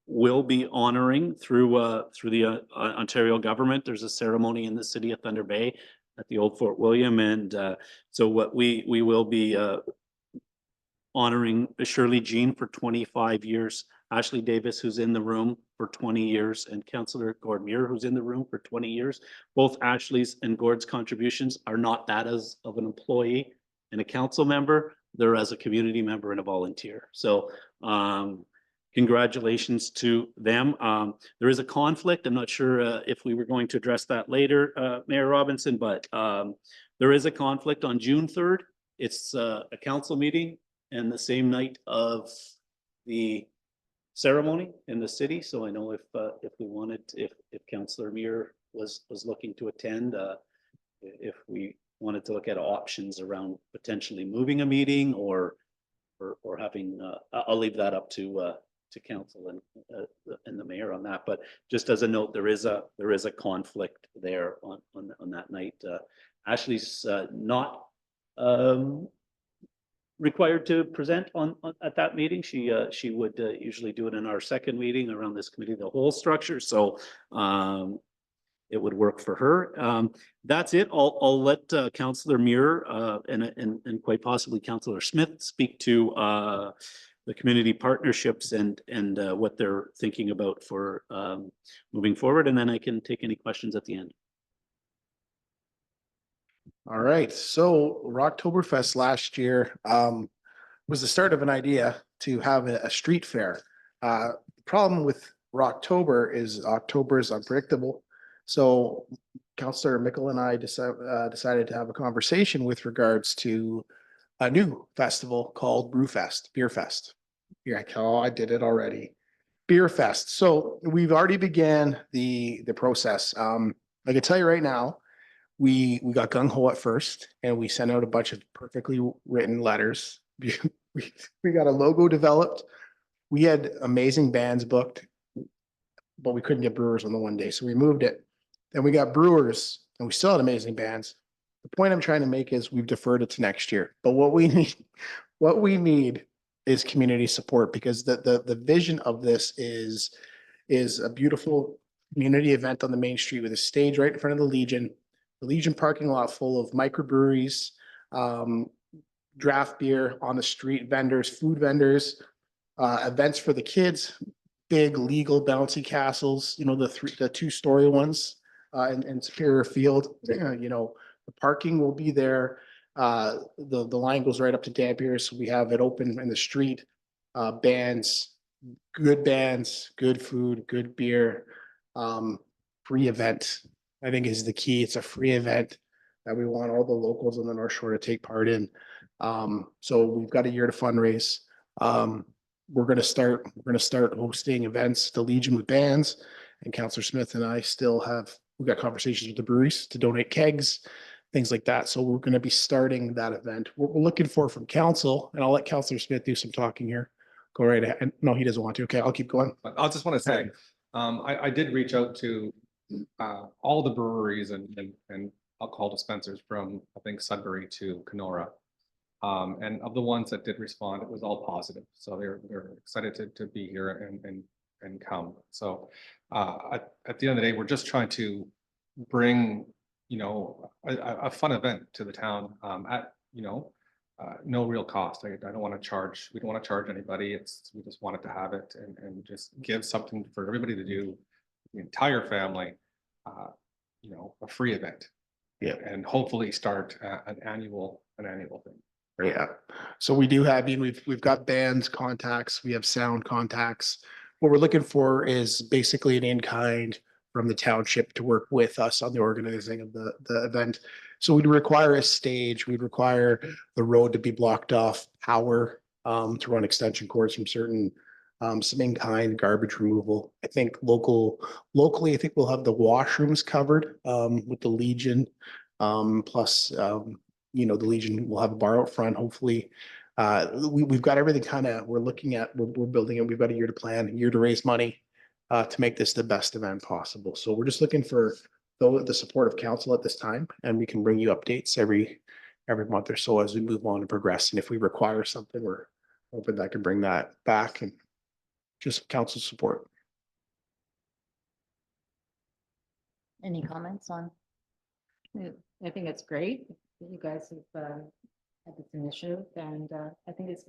will be honoring through the Ontario government. There's a ceremony in the city of Thunder Bay at the old Fort William, and so what we will be honoring Shirley Jean for 25 years, Ashley Davis, who's in the room, for 20 years, and Councillor Gord Muir, who's in the room for 20 years. Both Ashley's and Gord's contributions are not that as of an employee and a council member, they're as a community member and a volunteer. So congratulations to them. There is a conflict. I'm not sure if we were going to address that later, Mayor Robinson, but there is a conflict on June 3rd. It's a council meeting and the same night of the ceremony in the city. So I know if we wanted, if Councillor Muir was looking to attend, if we wanted to look at options around potentially moving a meeting or having, I'll leave that up to council and the mayor on that. But just as a note, there is a conflict there on that night. Ashley's not required to present at that meeting. She would usually do it in our second meeting around this committee, the whole structure. So it would work for her. That's it. I'll let Councillor Muir and quite possibly Councillor Smith speak to the community partnerships and what they're thinking about for moving forward. And then I can take any questions at the end. All right, so Rocktoberfest last year was the start of an idea to have a street fair. The problem with Rocktober is October is unpredictable. So Councillor Mickle and I decided to have a conversation with regards to a new festival called Brewfest, Beer Fest. You're like, oh, I did it already. Beer Fest. So we've already began the process. I can tell you right now, we got gung-ho at first and we sent out a bunch of perfectly written letters. We got a logo developed. We had amazing bands booked, but we couldn't get brewers on the one day. So we moved it. Then we got brewers and we still had amazing bands. The point I'm trying to make is we've deferred it to next year. But what we need is community support, because the vision of this is a beautiful community event on the main street with a stage right in front of the Legion parking lot full of microbreweries, draft beer on the street vendors, food vendors, events for the kids, big legal bouncy castles, you know, the 2-story ones in Superior Field. You know, the parking will be there. The line goes right up to Dampier, so we have it open in the street. Bands, good food, good beer, free event, I think is the key. It's a free event that we want all the locals on the North Shore to take part in. So we've got a year to fundraise. We're going to start hosting events, the Legion with bands, and Councillor Smith and I we've got conversations with the breweries to donate kegs, things like that. So we're going to be starting that event. What we're looking for from council, and I'll let Councillor Smith do some talking here. Go right ahead. No, he doesn't want to. Okay, I'll keep going. I just want to say, I did reach out to all the breweries and alcohol dispensers from, I think, Sudbury to Kenora. And of the ones that did respond, it was all positive. So they're excited to be here and come. So at the end of the day, we're just trying to bring, you know, a fun event to the town at, you know, no real cost. I don't want to charge, we don't want to charge anybody. We just wanted to have it and just give something for everybody to do, the entire family, a free event. Yeah. And hopefully start an annual thing. Yeah, so we do have, we've got bands contacts, we have sound contacts. What we're looking for is basically an in-kind from the township to work with us on the organizing of the event. So we'd require a stage, we'd require the road to be blocked off, power to run extension cords from certain some in-kind garbage removal. I think locally, I think we'll have the washrooms covered with the Legion. Plus the Legion will have a bar out front, hopefully. We've got everything we're looking at, we're building it. We've got a year to plan, a year to raise money to make this the best event possible. So we're just looking for the support of council at this time, and we can bring you updates every month or so as we move on and progress. And if we require something, we're hoping that I can bring that back and just council support. Any comments on? I think it's great. that You guys have had this initiative and I think it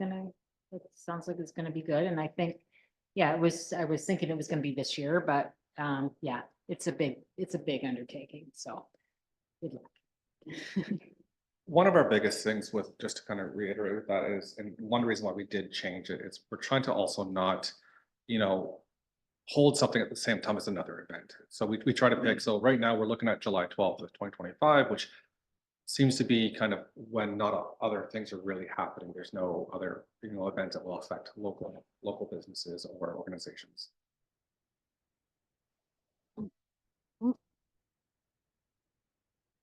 sounds like it's gonna be good. And I think, I was thinking it was gonna be this year, but yeah, it's a big undertaking. So good luck. One of our biggest things with, just to kind of reiterate with that is, and one reason why we did change it, is we're trying to also not, hold something at the same time as another event. So we try to pick, so right now we're looking at July 12th of 2025, which seems to be kind of when not other things are really happening. There's no other, events that will affect local businesses or organizations.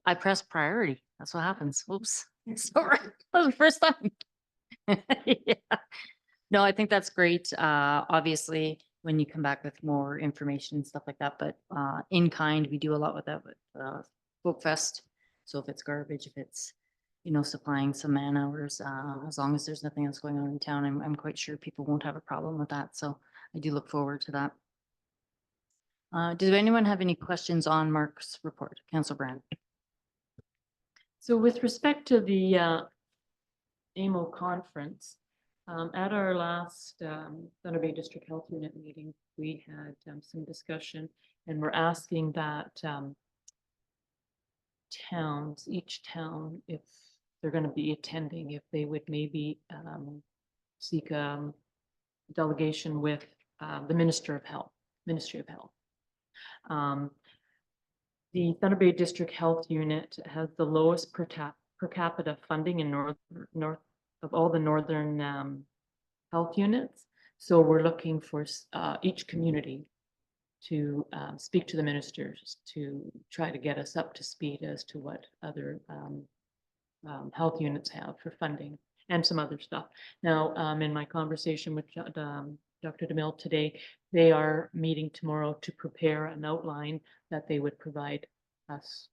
I pressed priority. That's what happens. Oops. Sorry. That was the first time. Yeah. No, I think that's great. Obviously, when you come back with more information and stuff like that, but in kind, we do a lot with that with Folk Fest. So if it's garbage, if it's, supplying some man hours, as long as there's nothing else going on in town, I'm quite sure people won't have a problem with that. So I do look forward to that. Does anyone have any questions on Mark's report? Councillor Brand? So with respect to the AMO conference, at our last Thunder Bay District Health Unit meeting, we had some discussion, and we're asking that each town, if they're going to be attending, if they would maybe seek delegation with the Ministry of Health. The Thunder Bay District Health Unit has the lowest per capita funding in north of all the northern health units. So we're looking for each community to speak to the ministers to try to get us up to speed as to what other health units have for funding and some other stuff. Now, in my conversation with Dr. DeMille today, they are meeting tomorrow to prepare an outline that they would provide us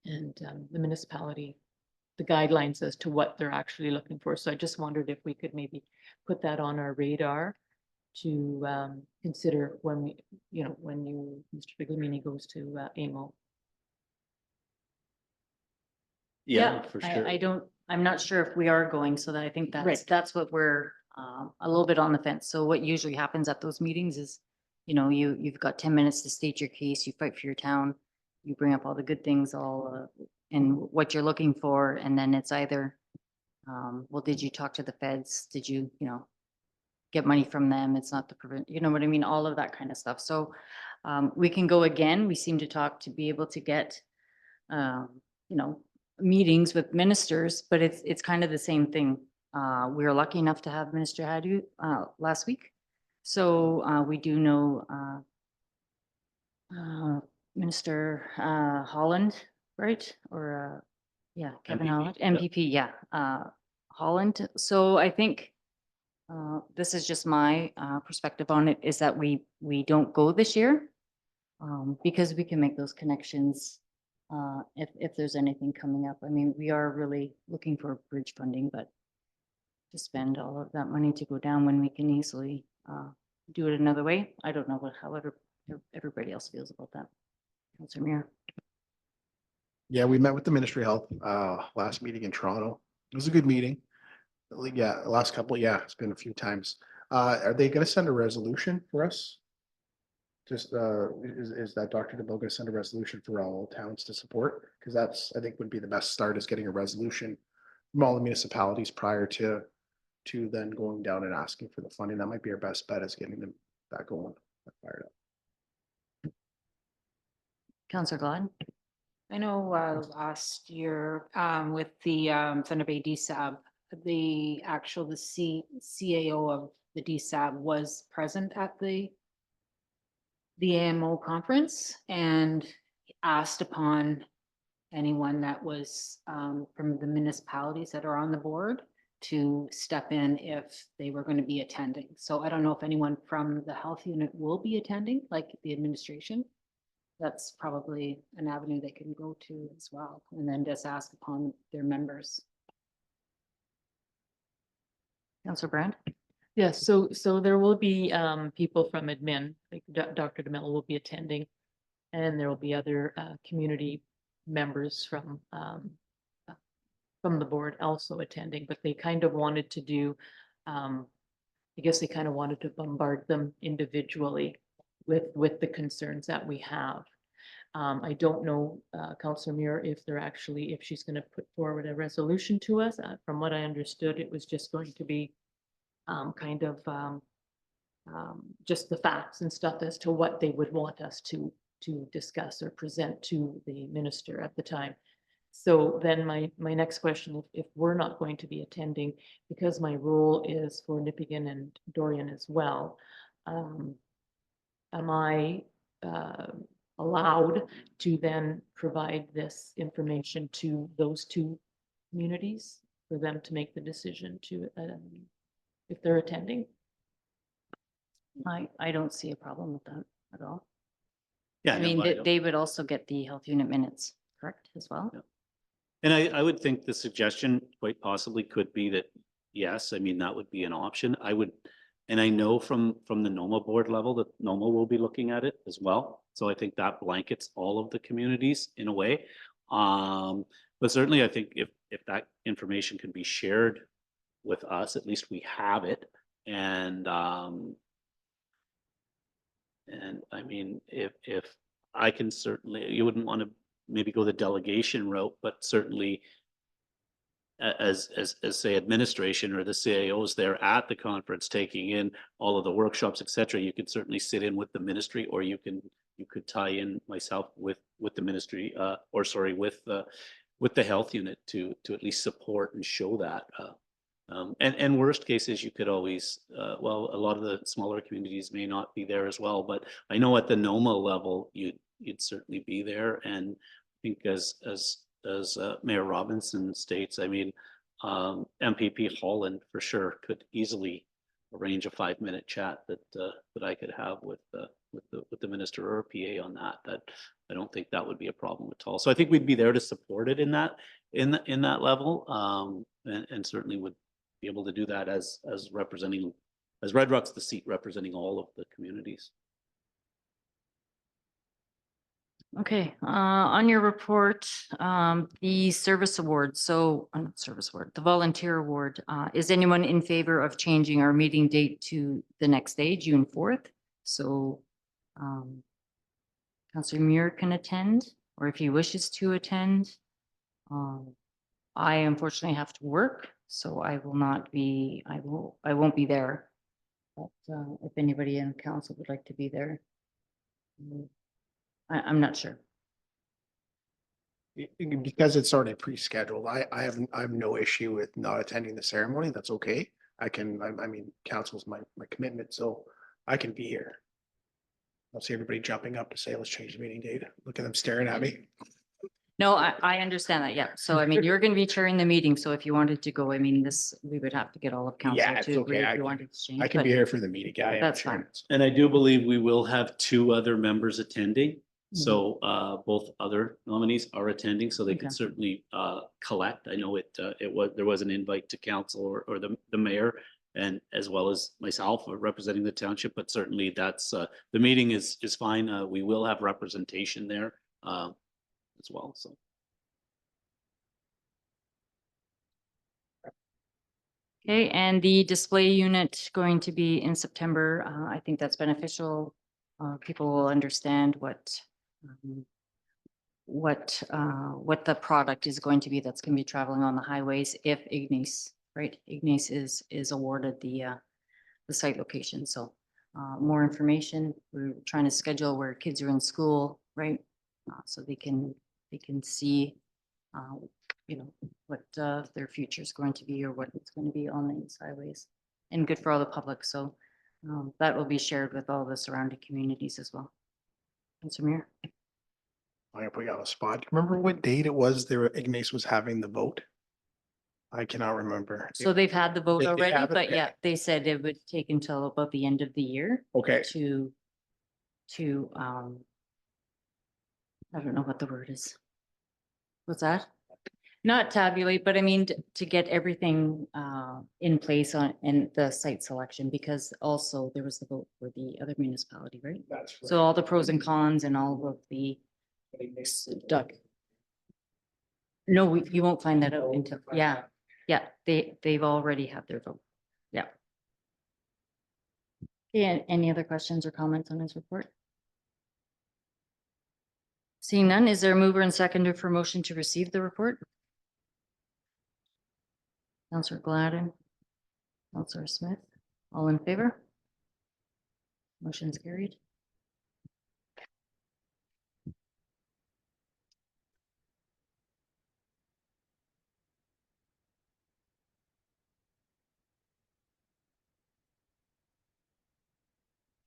and the municipality, the guidelines as to what they're actually looking for. So I just wondered if we could maybe put that on our radar to consider when Mr. Biglamini goes to AMO. Yeah, for sure. I'm not sure if we are going, so that I think Right. that's what we're a little bit on the fence. So what usually happens at those meetings is, you've got 10 minutes to state your case, you fight for your town, you bring up all the good things, and what you're looking for, and then it's either, well, did you talk to the feds? Did you, get money from them? It's not the prevent, you know what I mean? All of that kind of stuff. So we can go again. We seem to be able to get, meetings with ministers, but it's kind of the same thing. We were lucky enough to have Minister Hadu last week. So we do know Minister Holland, right? Or yeah, Kevin MPP, Holland, yep. MPP, yeah, Holland. So I think this is just my perspective on it, is that we don't go this year because we can make those connections if there's anything coming up. I mean, we are really looking for bridge funding, but to spend all of that money to go down when we can easily do it another way, I don't know however everybody else feels about that. Councillor Muir. Yeah, we met with the Ministry of Health last meeting in Toronto. It was a good meeting. Like, yeah, the last couple, yeah, it's been a few times. Are they gonna send a resolution for us? Just, is that Dr. DeBoe gonna send a resolution for all towns to support? Because that's, I think would be the best start is getting a resolution from all the municipalities prior to then going down and asking for the funding. That might be our best bet is getting them that going. Fired up. Councillor Gladden? I know last year with the Thunder Bay DSAB, the CAO of the DSAB was present at the AMO conference and asked upon anyone that was from the municipalities that are on the board to step in if they were going to be attending. So I don't know if anyone from the health unit will be attending, like the administration. That's probably an avenue they can go to as well, and then just ask upon their members. Councillor Brand? Yes, so there will be people from admin, like Dr. DeMello will be attending. And there will be other community members from the board also attending, but they kind of wanted to do, I guess they kind of wanted to bombard them individually with the concerns that we have. I don't know, Councillor Muir, if she's going to put forward a resolution to us. From what I understood, it was just going to be just the facts and stuff as to what they would want us to discuss or present to the minister at the time. So then my next question, if we're not going to be attending, because my role is for Nipigon and Dorian as well, am I allowed to then provide this information to those two communities for them to make the decision to if they're attending? I don't see a problem with that at all. Yeah, I no, mean, I don't. they would also get the health unit minutes, correct, as well? Yeah. And I would think the suggestion quite possibly could be that, yes, I mean, that would be an option. I would, and I know from the NOMA board level that NOMA will be looking at it as well. So I think that blankets all of the communities in a way. But certainly I think if that information can be shared with us, at least we have it. And I mean, if I can certainly, you wouldn't want to maybe go the delegation route, but certainly as say administration or the CAOs there at the conference, taking in all of the workshops, etc., you could certainly sit in with the ministry, or you could tie in myself with the ministry, or sorry, with the health unit to at least support and show that. And worst cases, you could always, well, a lot of the smaller communities may not be there as well, but I know at the NOMA level, you'd certainly be there. And I think as Mayor Robinson states, I mean, MPP Holland for sure could easily arrange a 5-minute chat that I could have with the minister or PA on that. That I don't think that would be a problem at all. So I think we'd be there to support it in that level, and certainly would be able to do that as representing, as Red Rock's the seat representing all of the communities. Okay, on your report, the service award, so, not service award, the volunteer award, is anyone in favor of changing our meeting date to the next day, June 4th? So, Councillor Muir can attend, or if he wishes to attend. I unfortunately have to work, so I will not be, I won't be there. But if anybody in council would like to be there, I'm not sure. Because it's already pre-scheduled, I have no issue with not attending the ceremony. That's okay. I mean, council's my commitment, so I can be here. I'll see everybody jumping up to say, let's change the meeting date. Look at them staring at me. No, I understand that, yeah. So I mean, you're going to be chairing the meeting, so if you wanted to go, I mean, we would have to get all of council Yeah, it's to agree okay. if you wanted to change. I can but be here for the meeting. Yeah, I am That's chairman, fine. so. And I do believe we will have 2 other members attending. So both other nominees are attending, so they Okay. could certainly collect. I know there was an invite to council or the mayor, and as well as myself representing the township, but certainly that's the meeting is fine. We will have representation there as well. So Okay, and the display unit going to be in September. I think that's beneficial. People will understand um, what the product is going to be that's going to be traveling on the highways if Ignis, right? Ignis is awarded the site location. So more information. We're trying to schedule where kids are in school, right? So they can see, uh, you know, what their future is going to be or what it's going to be on these highways, and good for all the public. So that will be shared with all the surrounding communities as well. Councilor Muir? I'm gonna put you on the spot. Remember what date it was there Ignace was having the vote? I cannot remember. So they've had the vote They already, have it? but Okay. yeah, they said it would take until about the end of the year Okay, to I don't know what the word is. What's that? Not tabulate, but I mean to get everything in place on in the site selection, because also there was the vote for the other municipality, right? that's right. So all the pros and cons and all of the duck. No, you won't find that out until, yeah, yeah, they've already had their vote. Yeah. Yeah, any other questions or comments on his report? Seeing none, is there a mover and seconder for motion to receive the report? Councillor Gladden, Councillor Smith, all in favor? Motion's carried.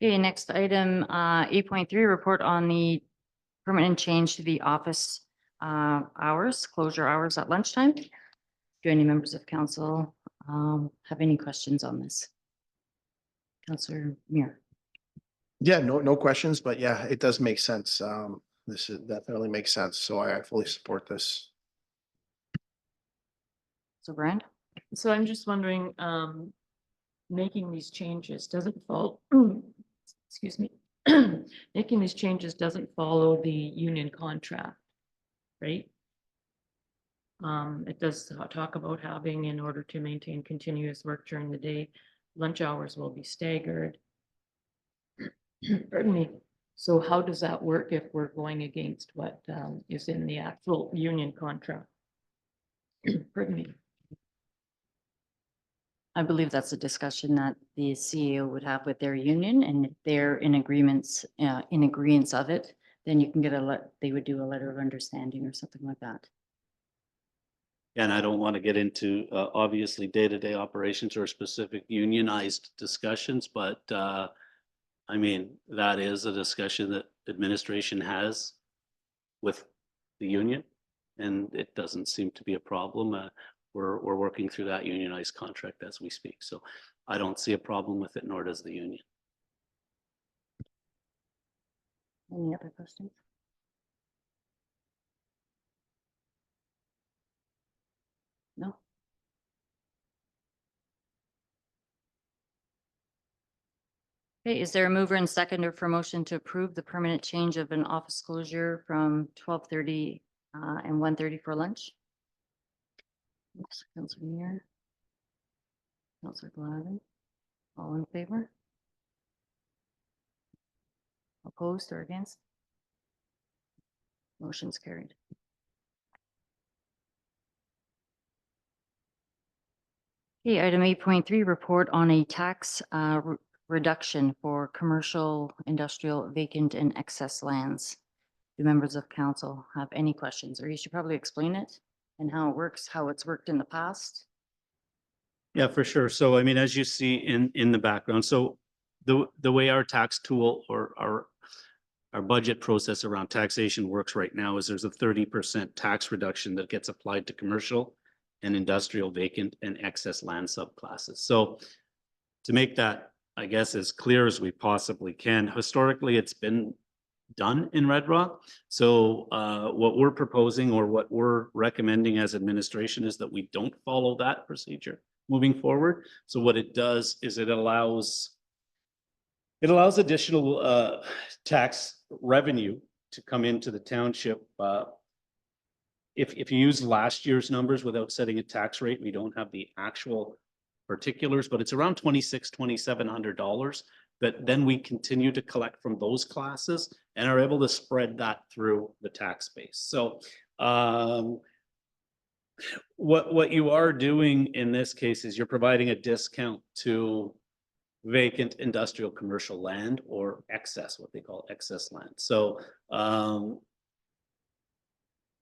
Okay, next item, 8.3, report on the permanent change to the office hours, closure hours at lunchtime. Do any members of council have any questions on this? Councillor Muir. Yeah, no questions, but yeah, it does make sense. This definitely makes sense. So I fully support this. So Brand? So I'm just wondering, making these changes doesn't fall, excuse me, making these changes doesn't follow the union contract, right? It does talk about having, in order to maintain continuous work during the day, lunch hours will be staggered. Pardon me. So how does that work if we're going against what is in the actual union contract? Pardon me. I believe that's a discussion that the CEO would have with their union, and if they're in agreements, in agreeance of it, then you can get they would do a letter of understanding or something like that. And I don't want to get into obviously day-to-day operations or specific unionized discussions, but I mean, that is a discussion that administration has with the union, and it doesn't seem to be a problem. We're working through that unionized contract as we speak, so I don't see a problem with it, nor does the union. Any other questions? No? Okay, is there a mover and seconder for motion to approve the permanent change of an office closure from 12:30 and 1:30 for lunch? Oops, Councilor Muir. Councilor Glavin. All in favor? Opposed or against? Motion's carried. Okay, item 8.3, report on a tax reduction for commercial, industrial, vacant and excess lands. Do members of council have any questions, or you should probably explain it and how it works, how it's worked in the past? Yeah, for sure. So I mean, as you see in the background, so the way our tax tool or our budget process around taxation works right now is there's a 30% tax reduction that gets applied to commercial and industrial vacant and excess land subclasses. So to make that, I guess, as clear as we possibly can, historically, it's been done in Red Rock. So what we're proposing or what we're recommending as administration is that we don't follow that procedure moving forward. So what it does is it allows additional tax revenue to come into the township. If you use last year's numbers without setting a tax rate, we don't have the actual particulars, but it's around $2,700 that then we continue to collect from those classes and are able to spread that through the tax base. So what you are doing in this case is you're providing a discount to vacant industrial commercial land or excess, what they call excess land. So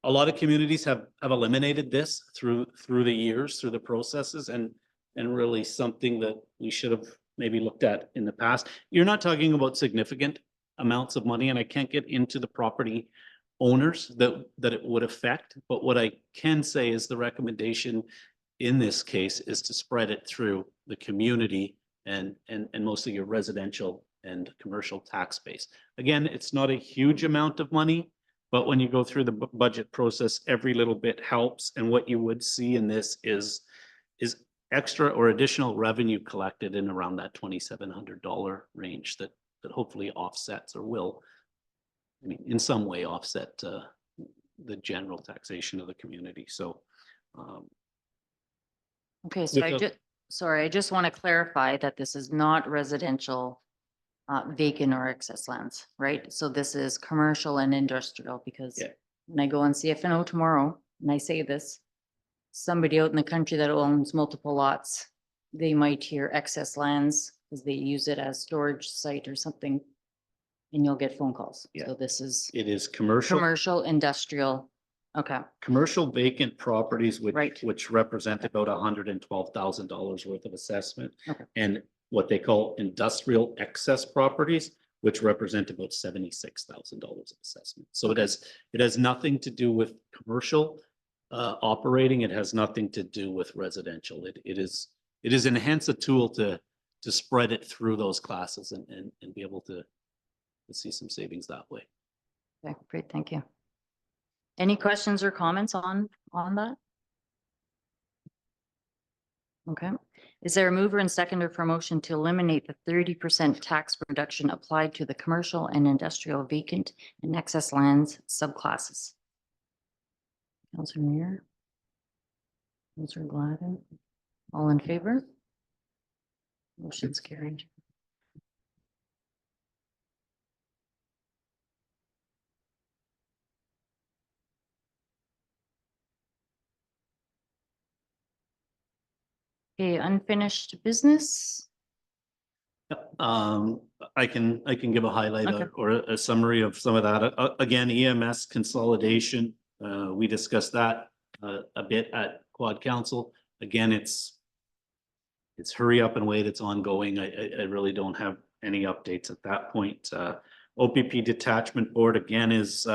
a lot of communities have eliminated this through the years, through the processes, and really something that we should have maybe looked at in the past. You're not talking about significant amounts of money, and I can't get into the property owners that it would affect, but what I can say is the recommendation in this case is to spread it through the community and mostly your residential and commercial tax base. Again, it's not a huge amount of money, but when you go through the budget process, every little bit helps. And what you would see in this is extra or additional revenue collected in around that $2,700 range that hopefully offsets or will, I mean, in some way offset the general taxation of the community. So Okay, so With the- sorry, I just want to clarify that this is not residential vacant or excess lands, right? So this is commercial and industrial, because Yeah. when I go on CFNO tomorrow and I say this, somebody out in the country that owns multiple lots, they might hear excess lands because they use it as storage site or something, and you'll get phone calls. Yeah. So this is it is commercial. commercial, industrial. Okay, Commercial vacant properties, Right. which represent about $112,000 worth of assessment. Okay. And what they call industrial excess properties, which represent about $76,000 of assessment. So it has nothing to do with commercial operating. It has nothing to do with residential. It is enhance a tool to spread it through those classes and be able to see some savings that way. okay, great, thank you. Any questions or comments on that? Okay, is there a mover and seconder for motion to eliminate the 30% tax reduction applied to the commercial and industrial vacant and excess lands subclasses? Councillor Muir? Councillor Gladden? All in favor? Motion's carried. Okay, unfinished business? I can give a highlight Okay. or a summary of some of that. Again, EMS consolidation, we discussed that a bit at Quad Council. Again, it's hurry up and wait. It's ongoing. I really don't have any updates at that point. OPP detachment board again is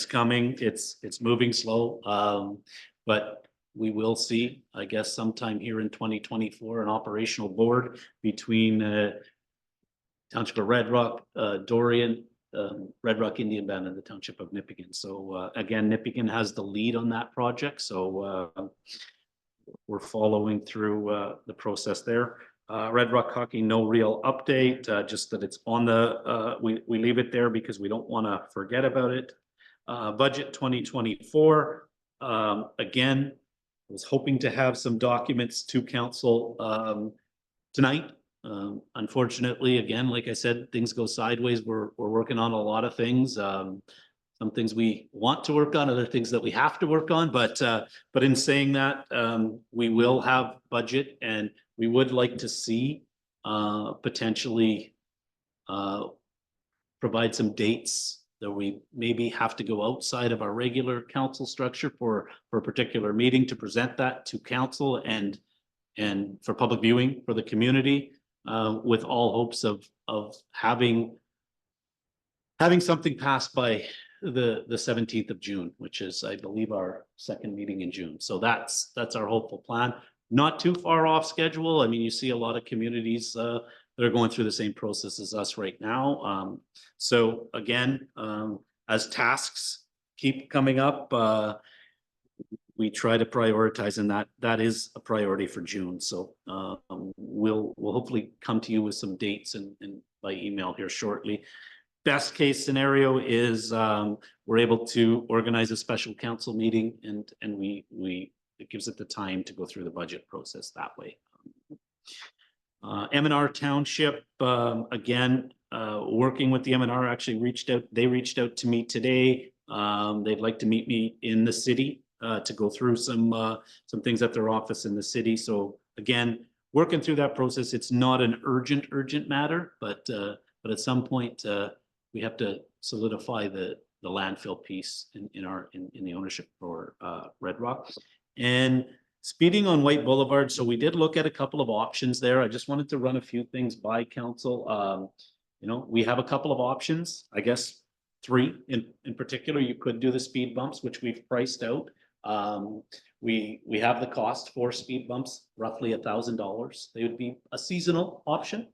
coming. It's moving slow. But we will see, I guess, sometime here in 2024, an operational board between Township of Red Rock, Dorian, Red Rock Indian Band, and the Township of Nipigon. So again, Nipigon has the lead on that project. So we're following through the process there. Red Rock Hockey, no real update, just that it's on the, we leave it there because we don't want to forget about it. Budget 2024, again, I was hoping to have some documents to council tonight. Unfortunately, again, like I said, things go sideways. We're working on a lot of things. Some things we want to work on, other things that we have to work on. But in saying that, we will have budget, and we would like to see potentially provide some dates that we maybe have to go outside of our regular council structure for a particular meeting to present that to council and for public viewing for the community, with all hopes of having something passed by the 17th of June, which is, I believe, our second meeting in June. So that's our hopeful plan. Not too far off schedule. I mean, you see a lot of communities that are going through the same process as us right now. So again, as tasks keep coming up, we try to prioritize, and that is a priority for June. So we'll hopefully come to you with some dates and by email here shortly. Best case scenario is we're able to organize a special council meeting, and it gives it the time to go through the budget process that way. M&R Township, again, working with the M&R, actually they reached out to me today. They'd like to meet me in the city to go through some things at their office in the city. So again, working through that process. It's not an urgent matter, but at some point, we have to solidify the landfill piece in the ownership for Red Rock. And speeding on White Boulevard, so we did look at a couple of options there. I just wanted to run a few things by council. You know, we have a couple of options, I guess 3 in particular. You could do the speed bumps, which we've priced out. We have the cost for speed bumps, roughly $1,000. They would be a seasonal option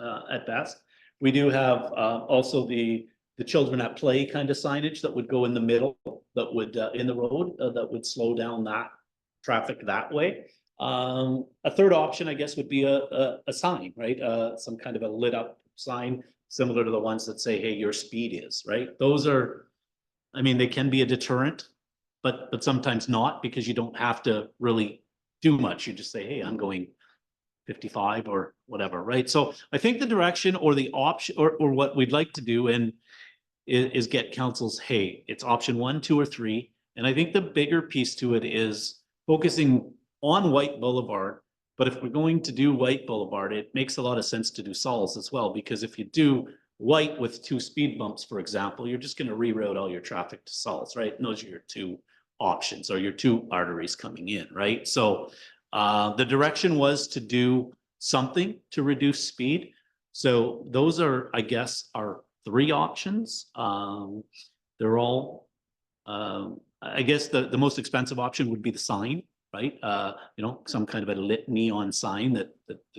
at best. We do have also the children at play kind of signage that would go in the middle, that would in the road, that would slow down that traffic that way. A third option, I guess, would be a sign, right? Some kind of a lit up sign similar to the ones that say, hey, your speed is, right? Those are, I mean, they can be a deterrent, but sometimes not, because you don't have to really do much. You just say, hey, I'm going 55 or whatever, right? So I think the direction or the option or what we'd like to do is get council's, hey, it's option 1, 2, or 3. And I think the bigger piece to it is focusing on White Boulevard. But if we're going to do White Boulevard, it makes a lot of sense to do Sauls as well, because if you do White with 2 speed bumps, for example, you're just going to reroute all your traffic to Sauls, right? And those are your 2 options, or your 2 arteries coming in, right? So the direction was to do something to reduce speed. So those are, I guess, our 3 options. They're all, I guess the most expensive option would be the sign, right? You know, some kind of a lit neon sign that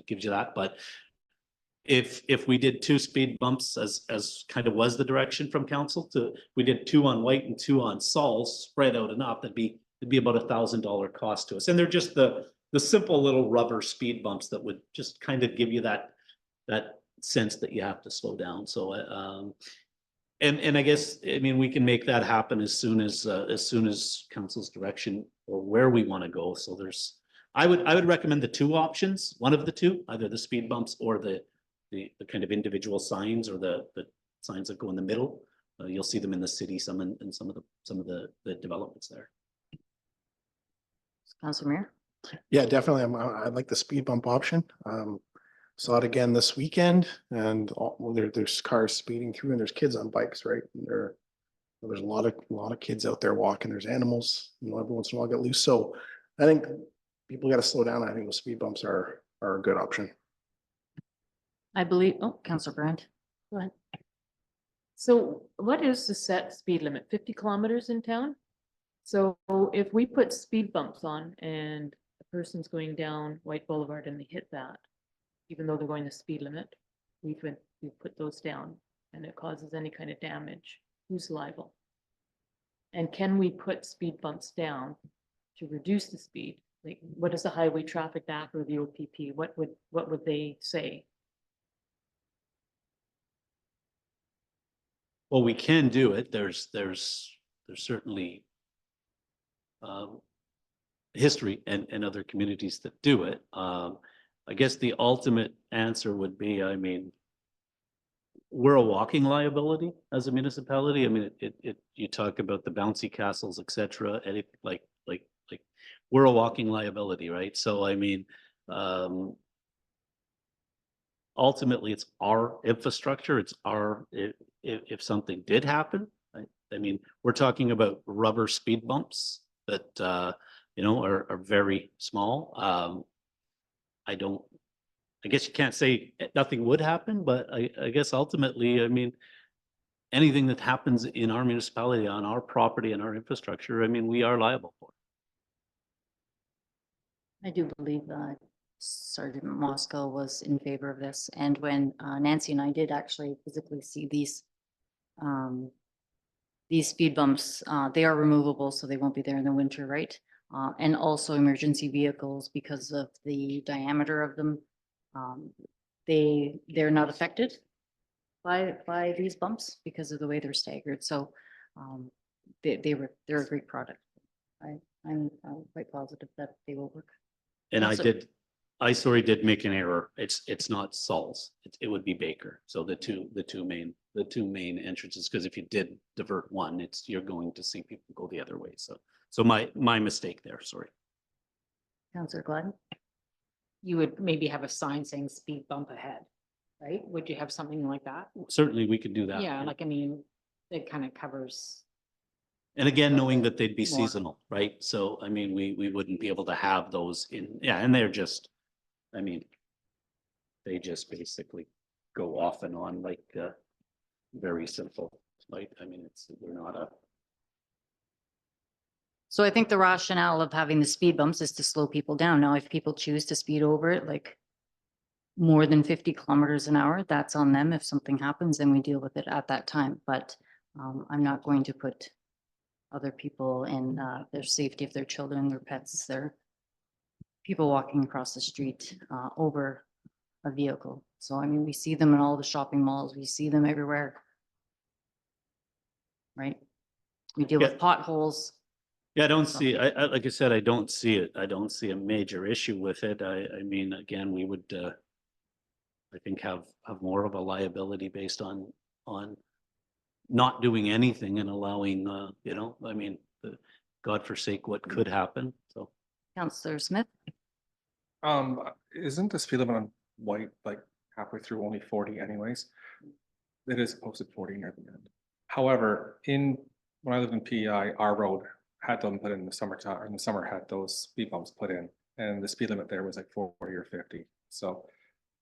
gives you that. But if we did 2 speed bumps as kind of was the direction from council, we did 2 on White and 2 on Sauls, spread out enough, it'd be about $1,000 cost to us. And they're just the simple little rubber speed bumps that would just kind of give you that sense that you have to slow down. So and I guess, I mean, we can make that happen as soon as council's direction or where we want to go. So I would recommend the 2 options, one of the 2, either the speed bumps or the kind of individual signs, or the signs that go in the middle. You'll see them in the city, some in some of the developments there. Councilor Mayor? Yeah, definitely. I like the speed bump option. Saw it again this weekend, and there's cars speeding through, and there's kids on bikes, right? And there's a lot of kids out there walking. There's animals, you know, every once in a while get loose. So I think people got to slow down. I think those speed bumps are a good option. I believe, oh, Councilor Brandt. Go ahead. So what is the set speed limit? 50 kilometers in town? So if we put speed bumps on and a person's going down White Boulevard and they hit that, even though they're going the speed limit, we put those down and it causes any kind of damage, who's liable? And can we put speed bumps down to reduce the speed? Like, what is the Highway Traffic Act or the OPP? What would they say? Well, we can do it. There's certainly history and other communities that do it. I guess the ultimate answer would be, I mean, we're a walking liability as a municipality. I mean, you talk about the bouncy castles, et cetera, and it like we're a walking liability, right? So I mean, ultimately it's our infrastructure. It's our, if something did happen, right? I mean, we're talking about rubber speed bumps that you know, are very small. I guess you can't say nothing would happen, but I guess ultimately, I mean, anything that happens in our municipality, on our property and our infrastructure, I mean, we are liable for. I do believe Sergeant Moscow was in favor of this. And when Nancy and I did actually physically see these speed bumps, they are removable, so they won't be there in the winter, right? And also emergency vehicles, because of the diameter of them, they're not affected by these bumps because of the way they're staggered. So they're a great product. I'm quite positive that they will work. And I Councillor- did Isory did make an error. It's not Saul's. It would be Baker. So the two main entrances, because if you did divert one, you're going to see people go the other way. So my mistake there, sorry. Counselor Gladden? You would maybe have a sign saying speed bump ahead, right? Would you have something like that? Certainly we could do that. Yeah, like, I mean, it kind of covers. And again, knowing that they'd be More. seasonal, right? So, I mean, we wouldn't be able to have those and they're just, I mean, they just basically go off and on like, very simple, like, I mean, they're not a. So I think the rationale of having the speed bumps is to slow people down. Now, if people choose to speed over it, like more than 50 kilometers an hour, that's on them. If something happens, then we deal with it at that time. But I'm not going to put other people in their safety of their children, their pets, their people walking across the street over a vehicle. So, I mean, we see them in all the shopping malls. We see them everywhere. Right? We deal Yeah. with potholes. Yeah, I don't see, like I said, I don't see it. I don't see a major issue with it. I mean, again, we would, I think have more of a liability based on not doing anything and allowing, you know, I mean, God forsake what could happen. So, Counselor Smith? Isn't the speed limit on White like halfway through only 40 anyways? It is posted 40 near the end. However, when I lived in PEI, our road had them put in the summertime, or in the summer had those speed bumps put in, and the speed limit there was like 40 or 50. So,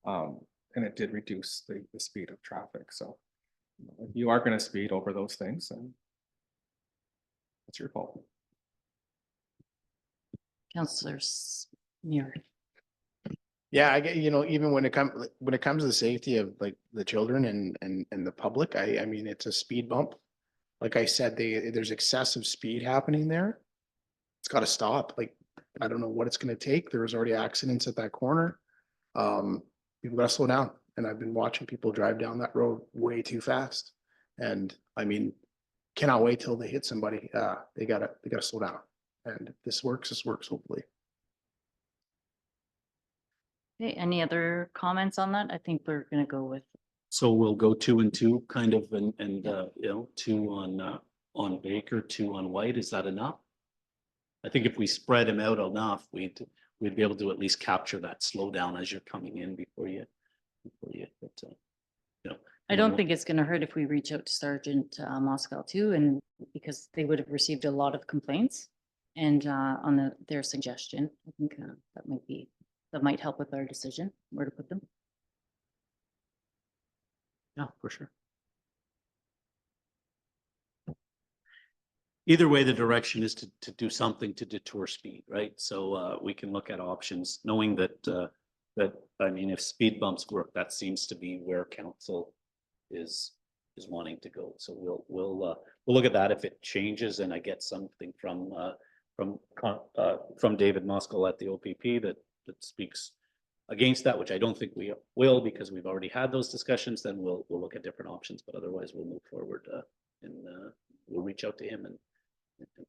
and it did reduce the speed of traffic. So if you are going to speed over those things, and that's your fault. Counselor Muir? Yeah, I get, even when it comes to the safety of like the children and the public, I mean, it's a speed bump. Like I said, there's excessive speed happening there. It's got to stop. Like, I don't know what it's going to take. There was already accidents at that corner. People got to slow down. And I've been watching people drive down that road way too fast. And I mean, cannot wait till they hit somebody. They gotta slow down. And if this works, hopefully. Okay, any other comments on that? I think we're gonna go with, so we'll go 2 and 2 kind of, and you know, 2 on Baker, 2 on White. Is that enough? I think if we spread them out enough, we'd be able to at least capture that slowdown as you're coming in before you but, you know. I don't think it's gonna hurt if we reach out to Sergeant Moscow too, and because they would have received a lot of complaints. And on their suggestion, I think that might help with our decision where to put them. Yeah, for sure. Either way, the direction is to do something to detour speed, right? So we can look at options, knowing that I mean, if speed bumps work, that seems to be where council is wanting to go. So we'll look at that if it changes, and I get something from David Moskal at the OPP that speaks against that, which I don't think we will, because we've already had those discussions. Then we'll look at different options, but otherwise we'll move forward and we'll reach out to him and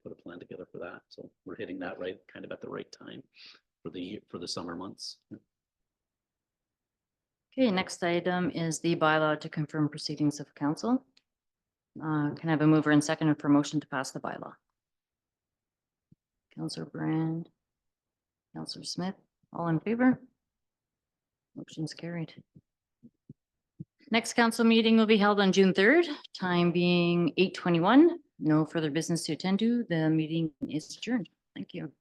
put a plan together for that. So we're hitting that right, kind of at the right time for the summer months. Okay, next item is the bylaw to confirm proceedings of council. Can I have a mover and seconder for motion to pass the bylaw? Counselor Brand, Counselor Smith, all in favor? Motion's carried. Next council meeting will be held on June 3rd, time being 8:21. No further business to attend to. The meeting is adjourned. Thank you.